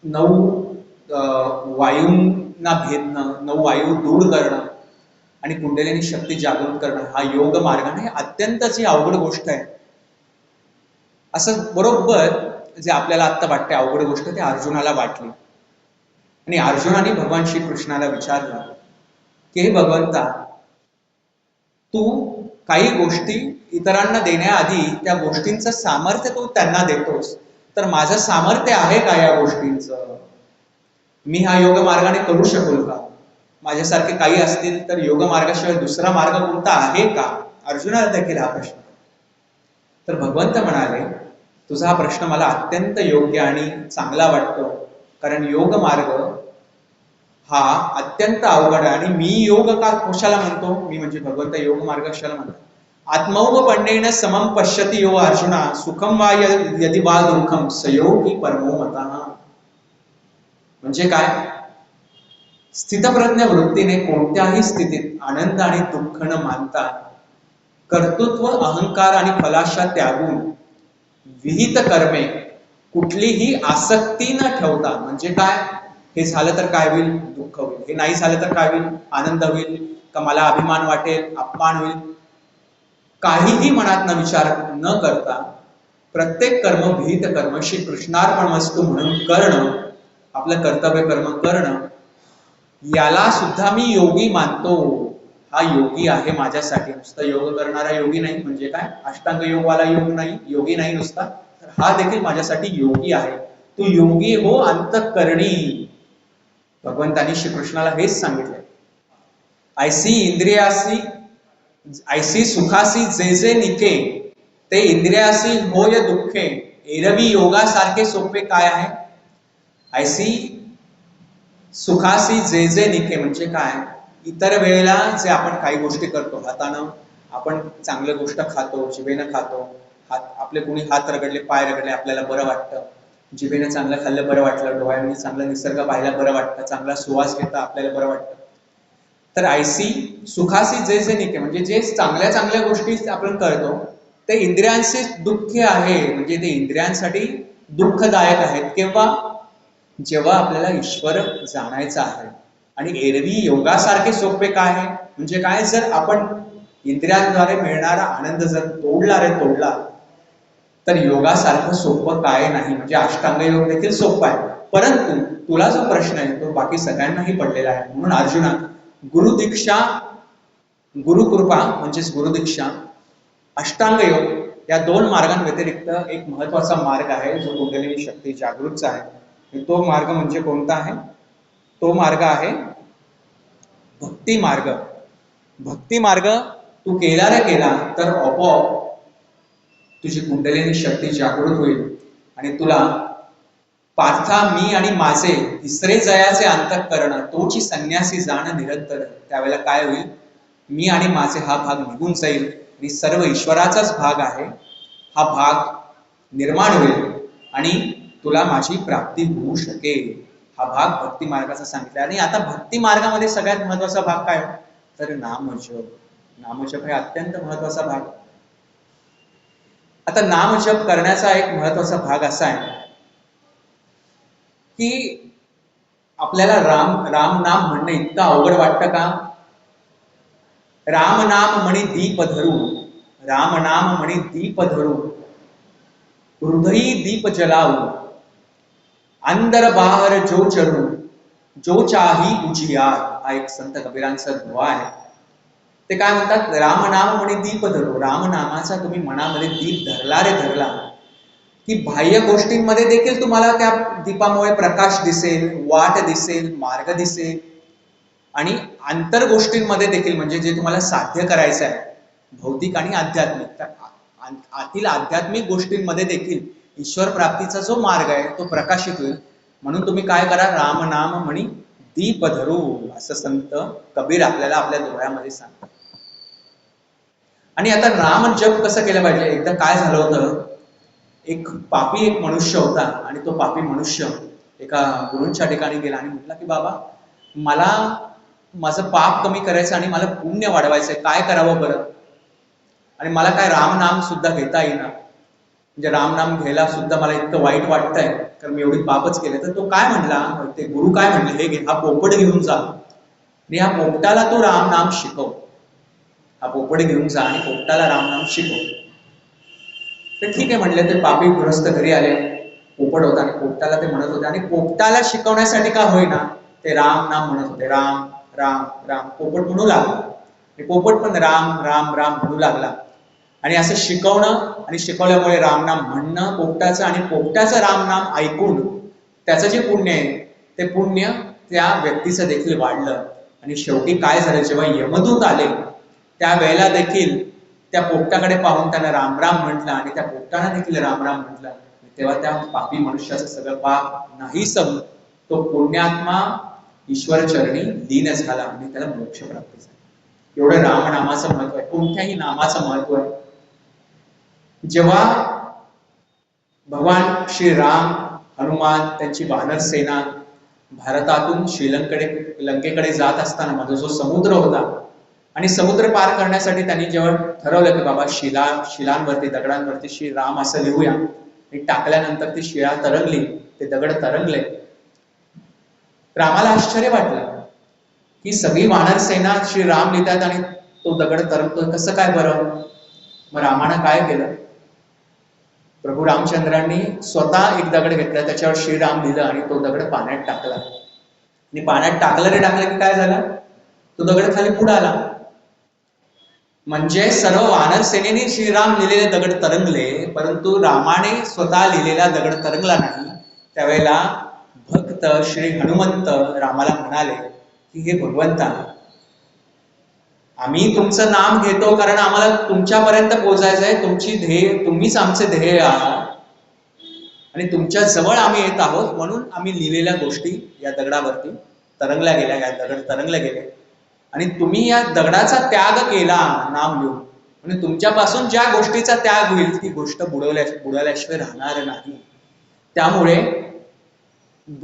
9 वायूंना भेदणं, 9 वायू दूर करणं आणि कुंडलिनी शक्ती जागृत करणं, हा योग मार्गाने अत्यंतच ही अवघड गोष्ट आहे. असं बरोबर जे आपल्याला आत्ता वाटते अवघड गोष्ट, ते अर्जुनाला वाटली आणि अर्जुनाने भगवान श्रीकृष्णाला विचारलं की हे भगवंता, तू काही गोष्टी इतरांना देण्याआधी त्या गोष्टींचं सामर्थ्य तू त्यांना देतोस, तर माझं सामर्थ्य आहे का या गोष्टींचं? मी हा योग मार्गाने करू शकू का? माझ्यासारखे काही असतील तर योग मार्गाशिवाय दुसरा मार्ग कोणता आहे का? अर्जुनाला देखील हा प्रश्न. तर भगवंत म्हणाले, तुझा हा प्रश्न मला अत्यंत योग्य आणि चांगला वाटतो, कारण योग मार्ग हा अत्यंत अवघड आहे. आणि मी योग का कशाला म्हणतो? मी म्हणजे भगवंत योग मार्ग कशाला म्हणतो? आत्मौपपन्नेन समम पश्यति यो अर्जुना, सुखम वा यदि वा दुःखम सयोगी परमो मतः. म्हणजे काय? स्थितप्रज्ञ वृत्तीने कोणत्याही स्थितीत आनंद आणि दुःख न मानता, कर्तृत्व, अहंकार आणि फलाशा त्यागून, विहित कर्मे कुठलीही आसक्ती न ठेवता, म्हणजे काय? हे झालं तर काय होईल? दुःख होईल. हे नाही झालं तर काय होईल? आनंद होईल का? मला अभिमान वाटेल, अपमान होईल? काहीही मनात न विचार न करता प्रत्येक कर्म, विहित कर्म श्री कृष्णार्पणमस्तु म्हणून करणं, आपलं कर्तव्य कर्म करणं, याला सुद्धा मी योगी मानतो. हा योगी आहे माझ्यासाठी. नुसतं योग करणारा योगी नाही, म्हणजे काय? अष्टांग योगवाला योग नाही, योगी नाही नुसता, तर हा देखील माझ्यासाठी योगी आहे. तू योगी हो अंतःकरणी. भगवंतांनी श्रीकृष्णाला हेच सांगितलंय. ऐसी इंद्रियासी, ऐसी सुखासी जे जे निके, ते इंद्रियासी होय दुःखे, एरवी योगासारखे सोपे काय आहे? ऐसी सुखासी जे जे निके म्हणजे काय? इतर वेळेला जे आपण काही गोष्टी करतो, हातानं आपण चांगल्या गोष्ट खातो, जिभेनं खातो, आपले कोणी हात रगडले, पाय रगडले, आपल्याला बरं वाटतं. जिभेनं चांगलं खाल्लं बरं वाटलं, डोळ्यांनी चांगला निसर्ग पाहायला बरं वाटतं, चांगला सुवास घेता आपल्याला बरं वाटतं. तर ऐसी सुखासी जे जे निके म्हणजे जे चांगल्या चांगल्या गोष्टी आपण करतो, ते इंद्रियांचे दुःख आहे, म्हणजे ते इंद्रियांसाठी दुःखदायक आहेत. केव्हा? जेव्हा आपल्याला ईश्वर जाणायचं आहे. आणि एरवी योगासारखे सोपे काय आहे? म्हणजे काय? जर आपण इंद्रियांद्वारे मिळणारा आनंद जर तोडला तर योगासारखं सोपं काय नाही. म्हणजे अष्टांग योग देखील सोपं आहे, परंतु तुला जो प्रश्न आहे तो बाकी सगळ्यांनाही पडलेला आहे. म्हणून अर्जुना, गुरुदीक्षा, गुरुकृपा म्हणजेच गुरुदीक्षा, अष्टांग योग या 2 मार्गांव्यतिरिक्त एक महत्वाचा मार्ग आहे जो कुंडलिनी शक्ती जागृतचा आहे. तो मार्ग म्हणजे कोणता आहे? तो मार्ग आहे भक्ती मार्ग. भक्ती मार्ग तू केला तर आपोआप तुझी कुंडलिनी शक्ती जागृत होईल आणि तुला पार्था, मी आणि माझे तिसरे जयाचे अंतःकरण, तोची संन्यासी जाणं निरंतर. त्यावेळेला काय होईल? मी आणि माझे हा भाग निघून जाईल आणि सर्व ईश्वराचाच भाग आहे, हा भाग निर्माण होईल आणि तुला माझी प्राप्ती होऊ शकेल. हा भाग भक्ती मार्गाचा सांगितला. आणि आता भक्ती मार्गामध्ये सगळ्यात महत्वाचा भाग काय? तर नामजप. नामजप हे अत्यंत महत्वाचा भाग. आता नामजप करण्याचा एक महत्वाचा भाग असा आहे की आपल्याला राम नाम म्हणणं इतकं अवघड वाटतं का? राम नाम म्हणी दीप धरू, राम नाम म्हणी दीप धरू, हृदयी दीप जलाऊ, अंदर बाहर जो चरू, जो चाही उजियार. हा एक संत कबीरांचा दुआ आहे. ते काय म्हणतात? राम नाम म्हणे दीप धरू. राम नामाचा तुम्ही मनामध्ये दीप धरला की बाह्य गोष्टींमध्ये देखील तुम्हाला त्या दीपामुळे प्रकाश दिसेल, वाट दिसेल, मार्ग दिसेल, आणि आंतर गोष्टींमध्ये देखील म्हणजे जे तुम्हाला साध्य करायचं आहे भौतिक आणि आध्यात्मिक, तर आतील आध्यात्मिक गोष्टींमध्ये देखील ईश्वर प्राप्तीचा जो मार्ग आहे तो प्रकाशित होईल. म्हणून तुम्ही काय करा, राम नाम म्हणी दीप धरू, असं संत कबीर आपल्याला आपल्या डोळ्यामध्ये सांगतात. आणि आता राम जप कसं केलं पाहिजे. एकदा काय झालं होतं, एक पापी एक मनुष्य होता आणि तो पापी मनुष्य एका गुरूंच्या ठिकाणी गेला आणि म्हटला की बाबा मला माझं पाप कमी करायचं आणि मला पुण्य वाढवायचंय, काय करावं बरं. आणि मला काय रामनाम सुद्धा घेता येईना, म्हणजे रामनाम घ्यायला सुद्धा मला इतकं वाईट वाटतंय कारण मी एवढी पापच केले. तर तो काय म्हणला, ते गुरु काय म्हणले, हे घे, हा पोपट घेऊन जा आणि ह्या पोपटाला तू रामनाम शिकव. हा पोपट घेऊन जा आणि पोपटाला रामनाम शिकव. तर ठीक आहे म्हणले. ते पापी गृहस्थ घरी आले, पोपट होता आणि पोपटाला ते म्हणत होते आणि पोपटाला शिकवण्यासाठी का होईना ते राम नाम म्हणत होते. राम राम राम पोपट म्हणू लागला, पोपट पण राम राम राम म्हणू लागला. आणि असं शिकवणं आणि शिकवल्यामुळे रामनाम म्हणणं पोपटाचं आणि पोपटाचं रामनाम ऐकून त्याचं जे पुण्य आहे ते पुण्य त्या व्यक्तीचं देखील वाढलं. आणि शेवटी काय झालं, जेव्हा यमदूत आले त्यावेळेला देखील त्या पोपटाकडे पाहून त्यानं रामराम म्हटलं आणि त्या पोपटानं देखील रामराम म्हटलं. तेव्हा त्या पापी मनुष्याचं सगळं पाप नाही सम तो पुण्यात्मा ईश्वर चरणी लीन झाला आणि त्याला मोक्ष प्राप्त झाला. एवढं रामनामाचं महत्व आहे, कोणत्याही नामाचं महत्व आहे. जेव्हा भगवान श्री राम, हनुमान, त्यांची वानर सेना भारतातून लंकेकडे जात असताना मध्ये जो समुद्र होता आणि समुद्र पार करण्यासाठी त्यांनी जेव्हा ठरवलं की बाबा शिलांवरती दगडांवरती श्री राम असं लिहूया आणि टाकल्यानंतर ती शिळा तरंगली, ते दगड तरंगले. रामाला आश्चर्य वाटलं की सगळी वानर सेना श्री राम लिहितात आणि तो दगड तरंगतो, कसं काय बरं. मग रामानं काय केलं, प्रभू रामचंद्रांनी स्वतः एक दगड घेतला, त्याच्यावर श्रीराम लिहिलं आणि तो दगड पाण्यात टाकला. आणि पाण्यात टाकलं की काय झालं, तो दगड खाली पुढे आला. म्हणजे सर्व वानर सेनेने श्रीराम लिहिलेले दगड तरंगले, परंतु रामाने स्वतः लिहिलेला दगड तरंगला नाही. त्यावेळेला भक्त श्री हनुमंत रामाला म्हणाले की हे भगवंता, आम्ही तुमचं नाम घेतो कारण आम्हाला तुमच्यापर्यंत पोहोचायचं आहे, तुम्हीच आमचे ध्येय आहात आणि तुमच्या जवळ आम्ही येत आहोत, म्हणून आम्ही लिहिलेल्या गोष्टी या दगडावरती तरंगल्या गेल्या, या दगड तरंगले गेले आणि तुम्ही या दगडाचा त्याग केला नाम लिहून, म्हणजे तुमच्यापासून ज्या गोष्टीचा त्याग होईल ती गोष्ट बुडाल्याशिवाय राहणार नाही. त्यामुळे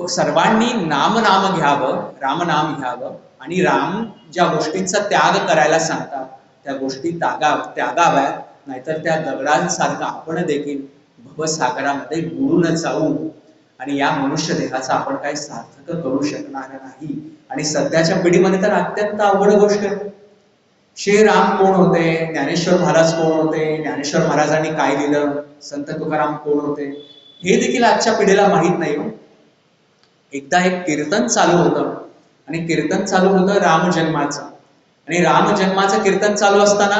सर्वांनी नाम घ्यावं, रामनाम घ्यावं आणि राम ज्या गोष्टींचा त्याग करायला सांगतात त्या गोष्टी त्यागाव्यात, नाहीतर त्या दगडांसारखं आपण देखील भवसागरामध्ये बुडून जाऊ आणि या मनुष्य देहाचा आपण काही सार्थक करू शकणार नाही. आणि सध्याच्या पिढीमध्ये तर अत्यंत अवघड गोष्ट आहे. श्रीराम कोण होते, ज्ञानेश्वर महाराज कोण होते, ज्ञानेश्वर महाराजांनी काय लिहिलं, संत तुकाराम कोण होते, हे देखील आजच्या पिढीला माहीत नाही. एकदा एक कीर्तन चालू होतं आणि कीर्तन चालू होतं राम जन्माचं, आणि राम जन्माचं कीर्तन चालू असताना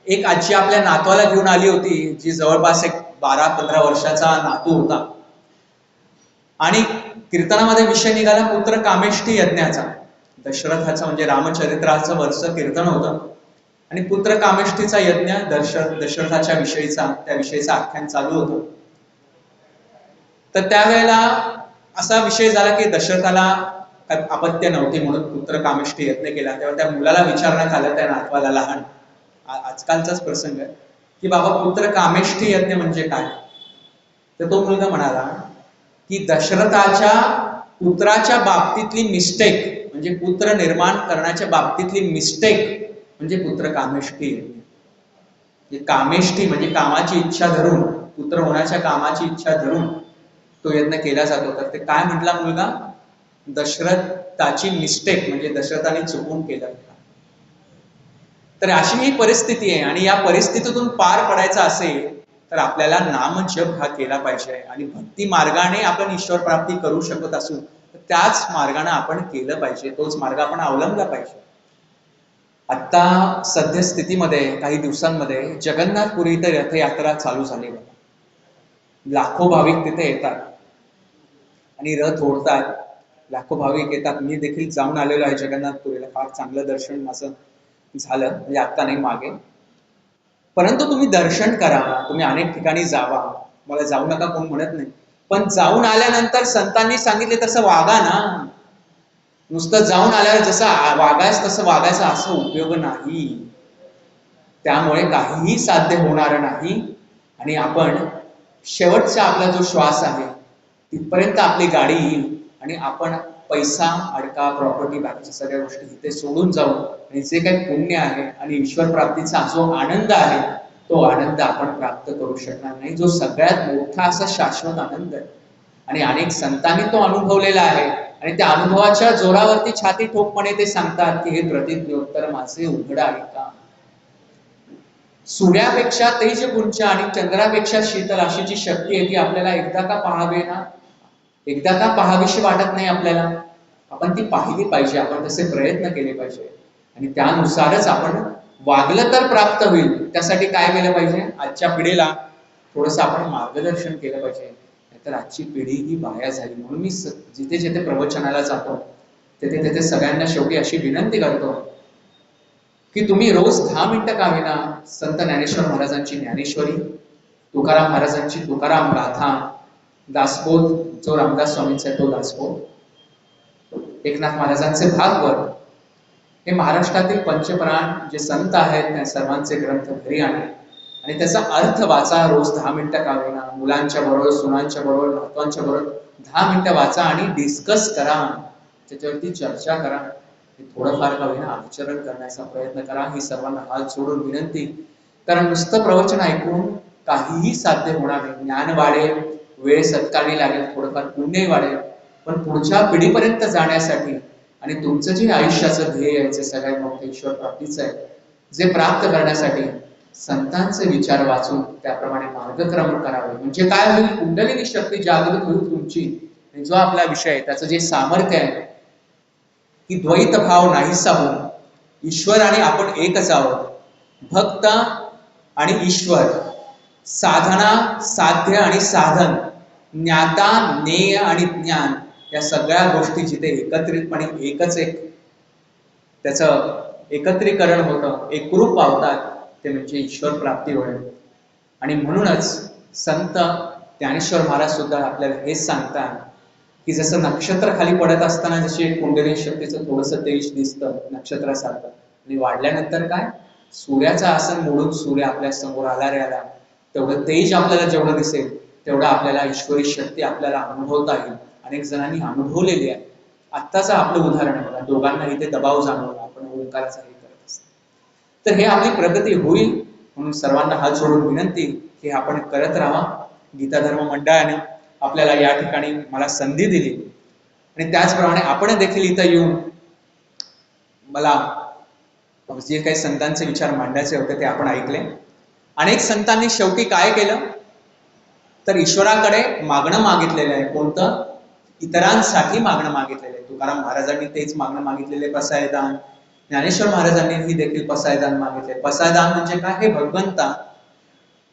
एक आजी आपल्या नातवाला घेऊन आली होती, जी जवळपास एक 12-15 वर्षाचा नातू होता. आणि कीर्तनामध्ये विषय निघाला पुत्र कामेष्ठी यज्ञाचा, दशरथाचा, म्हणजे रामचरित्राचं वर्ष कीर्तन होतं आणि पुत्र कामेष्ठीचा यज्ञ दशरथाच्या त्याविषयीचा आख्यान चालू होतं. तर त्यावेळेला असा विषय झाला की दशरथाला अपत्य नव्हती म्हणून पुत्र कामेष्ठी यज्ञ केला. तेव्हा त्या मुलाला विचारण्यात आलं, त्या नातवाला, लहान, आजकालचाच प्रसंग आहे, की बाबा पुत्र कामेष्ठी यज्ञ म्हणजे काय. तर तो मुलगा म्हणाला की दशरथाच्या पुत्राच्या बाबतीतली मिस्टेक, म्हणजे पुत्र निर्माण करण्याच्या बाबतीतली मिस्टेक म्हणजे पुत्र कामेष्ठी यज्ञ. कामेष्ठी म्हणजे कामाची इच्छा धरून, पुत्र होण्याच्या कामाची इच्छा धरून तो यज्ञ केला जातो. तर ते काय म्हटला मुलगा, दशरथाची मिस्टेक म्हणजे दशरथाने चुकून केलं. तर अशी ही परिस्थिती आहे आणि या परिस्थितीतून पार पडायचं असेल तर आपल्याला नाम जप हा केला पाहिजे. आणि भक्ती मार्गाने आपण ईश्वर प्राप्ती करू शकत असू तर त्याच मार्गाने आपण केलं पाहिजे, तोच मार्ग आपण अवलंबला पाहिजे. आता सद्यस्थितीमध्ये काही दिवसांमध्ये जगन्नाथपुरी इथे रथयात्रा चालू झाली. लाखो भाविक तिथे येतात आणि रथ ओढतात. लाखो भाविक येतात. मी देखील जाऊन आलेलो आहे जगन्नाथपुरीला. फार चांगलं दर्शन माझं झालं, म्हणजे आता नाही, मागे. परंतु तुम्ही दर्शन करा, तुम्ही अनेक ठिकाणी जावा, मला जाऊ नका कोण म्हणत नाही, पण जाऊन आल्यानंतर संतांनी सांगितले तसं वागा ना. नुसतं जाऊन आल्यावर जसं वागायचं तसं वागायचा असं उपयोग नाही. त्यामुळे काहीही साध्य होणार नाही आणि आपण शेवटचा आपला जो श्वास आहे तिथपर्यंत आपली गाडी येईल आणि आपण पैसा, अडका, प्रॉपर्टी, बाकीच्या सगळ्या गोष्टी इथे सोडून जाऊ आणि जे काही पुण्य आहे आणि ईश्वर प्राप्तीचा जो आनंद आहे तो आनंद आपण प्राप्त करू शकणार नाही, जो सगळ्यात मोठा असा शाश्वत आनंद आहे. आणि अनेक संतांनी तो अनुभवलेला आहे आणि त्या अनुभवाच्या जोरावरती छाती ठोकपणे ते सांगतात की हे प्रतिज्ञोत्तर माझे उघड आहे का. सूर्यापेक्षा तेजपुंज आणि चंद्रापेक्षा शीतल अशी जी शक्ती आहे ती आपल्याला एकदा का पाहावे ना, एकदा का पाहावीशी वाटत नाही आपल्याला. आपण ती पाहिली पाहिजे, आपण तसे प्रयत्न केले पाहिजे आणि त्यानुसारच आपण वागलं तर प्राप्त होईल. त्यासाठी काय केलं पाहिजे, आजच्या पिढीला थोडस आपण मार्गदर्शन केलं पाहिजे, नाहीतर आजची पिढी ही वाया झाली. म्हणून मी जिथे जिथे प्रवचनाला जातो तिथे तिथे सगळ्यांना शेवटी अशी विनंती करतो की तुम्ही रोज 10 मिनिटं का होईना संत ज्ञानेश्वर महाराजांची ज्ञानेश्वरी, तुकाराम महाराजांची तुकाराम गाथा, दासबोध जो रामदास स्वामींचा तो दासबोध, एकनाथ महाराजांचे भागवत, हे महाराष्ट्रातील पंचप्राण जे संत आहेत त्या सर्वांचे ग्रंथ घरी आणा आणि त्याचा अर्थ वाचा. रोज 10 मिनिटं का होईना, मुलांच्या बरोबर, सुनांच्या बरोबर, नातवांच्या बरोबर 10 मिनिटं वाचा आणि डिस्कस करा, त्याच्यावरती चर्चा करा. थोडंफार का होईना आचरण करण्याचा प्रयत्न करा, ही सर्वांना हात जोडून विनंती. कारण नुसतं प्रवचन ऐकून काहीही साध्य होणार नाही. ज्ञान वाढेल, वेळ सत्कारणी लागेल, थोडंफार पुण्यही वाढेल, पण पुढच्या पिढीपर्यंत जाण्यासाठी आणि तुमचं जे आयुष्याचं ध्येय आहे जे सगळ्यात मोठं ईश्वर प्राप्तीचं आहे, जे प्राप्त करण्यासाठी संतांचे विचार वाचून त्याप्रमाणे मार्गक्रमण करावे. म्हणजे काय होईल, कुंडलिनी शक्ती जागृत होईल तुमची. आणि जो आपला विषय आहे त्याचं जे सामर्थ्य आहे की द्वैत भाव नाहीसा होऊन ईश्वर आणि आपण एकच आहोत. भक्त आणि ईश्वर, साधना, साध्य आणि साधन, ज्ञाता, ज्ञेय आणि ज्ञान, या सगळ्या गोष्टी जिथे एकत्रितपणे एकच एक त्याचं एकत्रीकरण होतं, एकरूप पावतात, ते म्हणजे ईश्वर प्राप्ती होईल. आणि म्हणूनच संत ज्ञानेश्वर महाराज सुद्धा आपल्याला हेच सांगतात की जसं नक्षत्र खाली पडत असताना जशी कुंडलिनी शक्तीचं थोडंसं तेज दिसतं नक्षत्रासारखं, आणि वाढल्यानंतर काय, सूर्याचं आसन मोडून सूर्य आपल्या समोर आला रे आला, तेवढं तेज आपल्याला जेवढं दिसेल तेवढं आपल्याला ईश्वरी शक्ती आपल्याला अनुभवता येईल. अनेक जणांनी अनुभवलेली आहे. आत्ताचं आपलं उदाहरण आहे बघा, दोघांना इथे दबाव जाणवला, आपण ओंकाराचा हे करत असतो. तर हे आपली प्रगती होईल. म्हणून सर्वांना हात जोडून विनंती की आपण करत राहा. गीता धर्म मंडळाने आपल्याला या ठिकाणी मला संधी दिली आणि त्याचप्रमाणे आपण देखील इथं येऊन मला जे काही संतांचे विचार मांडायचे होते ते आपण ऐकले. अनेक संतांनी शेवटी काय केलं तर ईश्वराकडे मागणं मागितलेलं आहे. कोणतं, इतरांसाठी मागणं मागितलेलं आहे. तुकाराम महाराजांनी तेच मागणं मागितलेले, पसायदान. ज्ञानेश्वर महाराजांनी ही देखील पसायदान मागितले. पसायदान म्हणजे काय, हे भगवंता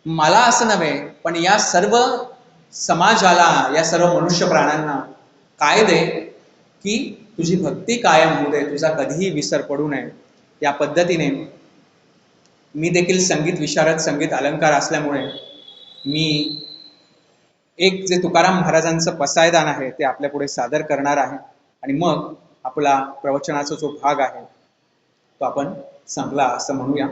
मला असं नव्हे पण या सर्व समाजाला, या सर्व मनुष्य प्राण्यांना काय दे की तुझी भक्ती कायम होऊ दे, तुझा कधीही विसर पडू नये. या पद्धतीने मी देखील संगीत विशारद, संगीत अलंकार असल्यामुळे मी एक जे तुकाराम महाराजांचं पसायदान आहे ते आपल्या पुढे सादर करणार आहे आणि मग आपला प्रवचनाचा जो भाग आहे तो आपण संपला असं म्हणूया.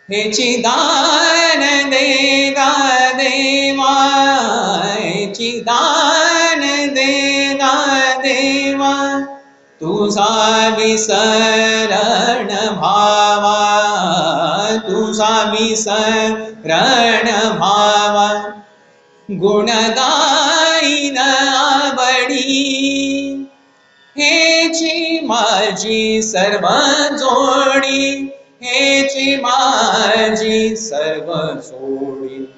हे चिदान देगा देवा, चिदान देगा देवा, तुझा विसरण भावा, तुझा विसरण भावा, गुण गाईन आवडी, हेची माझी सर्व जोडी, हेची माझी सर्व जोडी.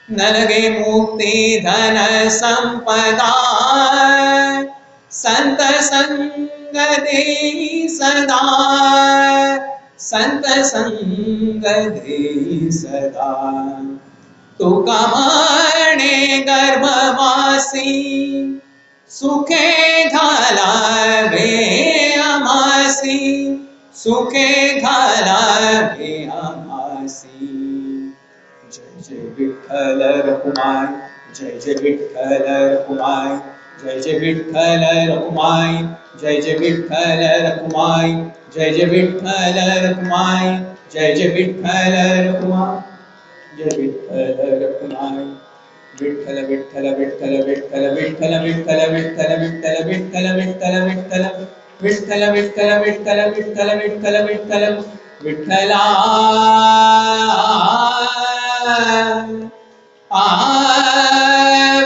नलगे मुक्ती धन संपदा, संत संग देई सदा, संत संग देई सदा. तुका म्हणे गर्भवासी, सुखे घालावे आम्हासी, सुखे घालावे आम्हासी. जय जय विठ्ठल रखुमाई, जय जय विठ्ठल रखुमाई, जय जय विठ्ठल रखुमाई, जय जय विठ्ठल रखुमाई, जय जय विठ्ठल रखुमाई, जय जय विठ्ठल रखुमाई, जय विठ्ठल रखुमाई. विठ्ठल विठ्ठल विठ्ठल विठ्ठल विठ्ठल विठ्ठल विठ्ठल विठ्ठल विठ्ठल विठ्ठल विठ्ठल विठ्ठल विठ्ठल विठ्ठल विठ्ठल विठ्ठल विठ्ठला.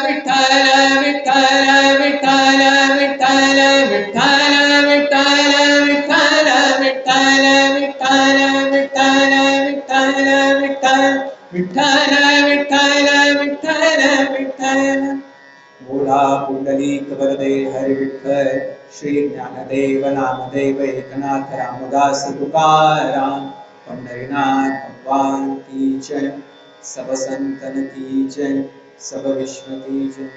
विठ्ठल विठ्ठल विठ्ठल विठ्ठल विठ्ठल विठ्ठल विठ्ठल विठ्ठल विठ्ठल विठ्ठल विठ्ठल विठ्ठल विठ्ठल विठ्ठल विठ्ठल विठ्ठल. बोला पुंडलिक वरदे हरी विठ्ठल. श्री ज्ञानदेव नामदेव एकनाथ रामदास तुकाराम. पंढरीनाथ भगवान की जय. सब संतन की जय. सब विश्व की जय.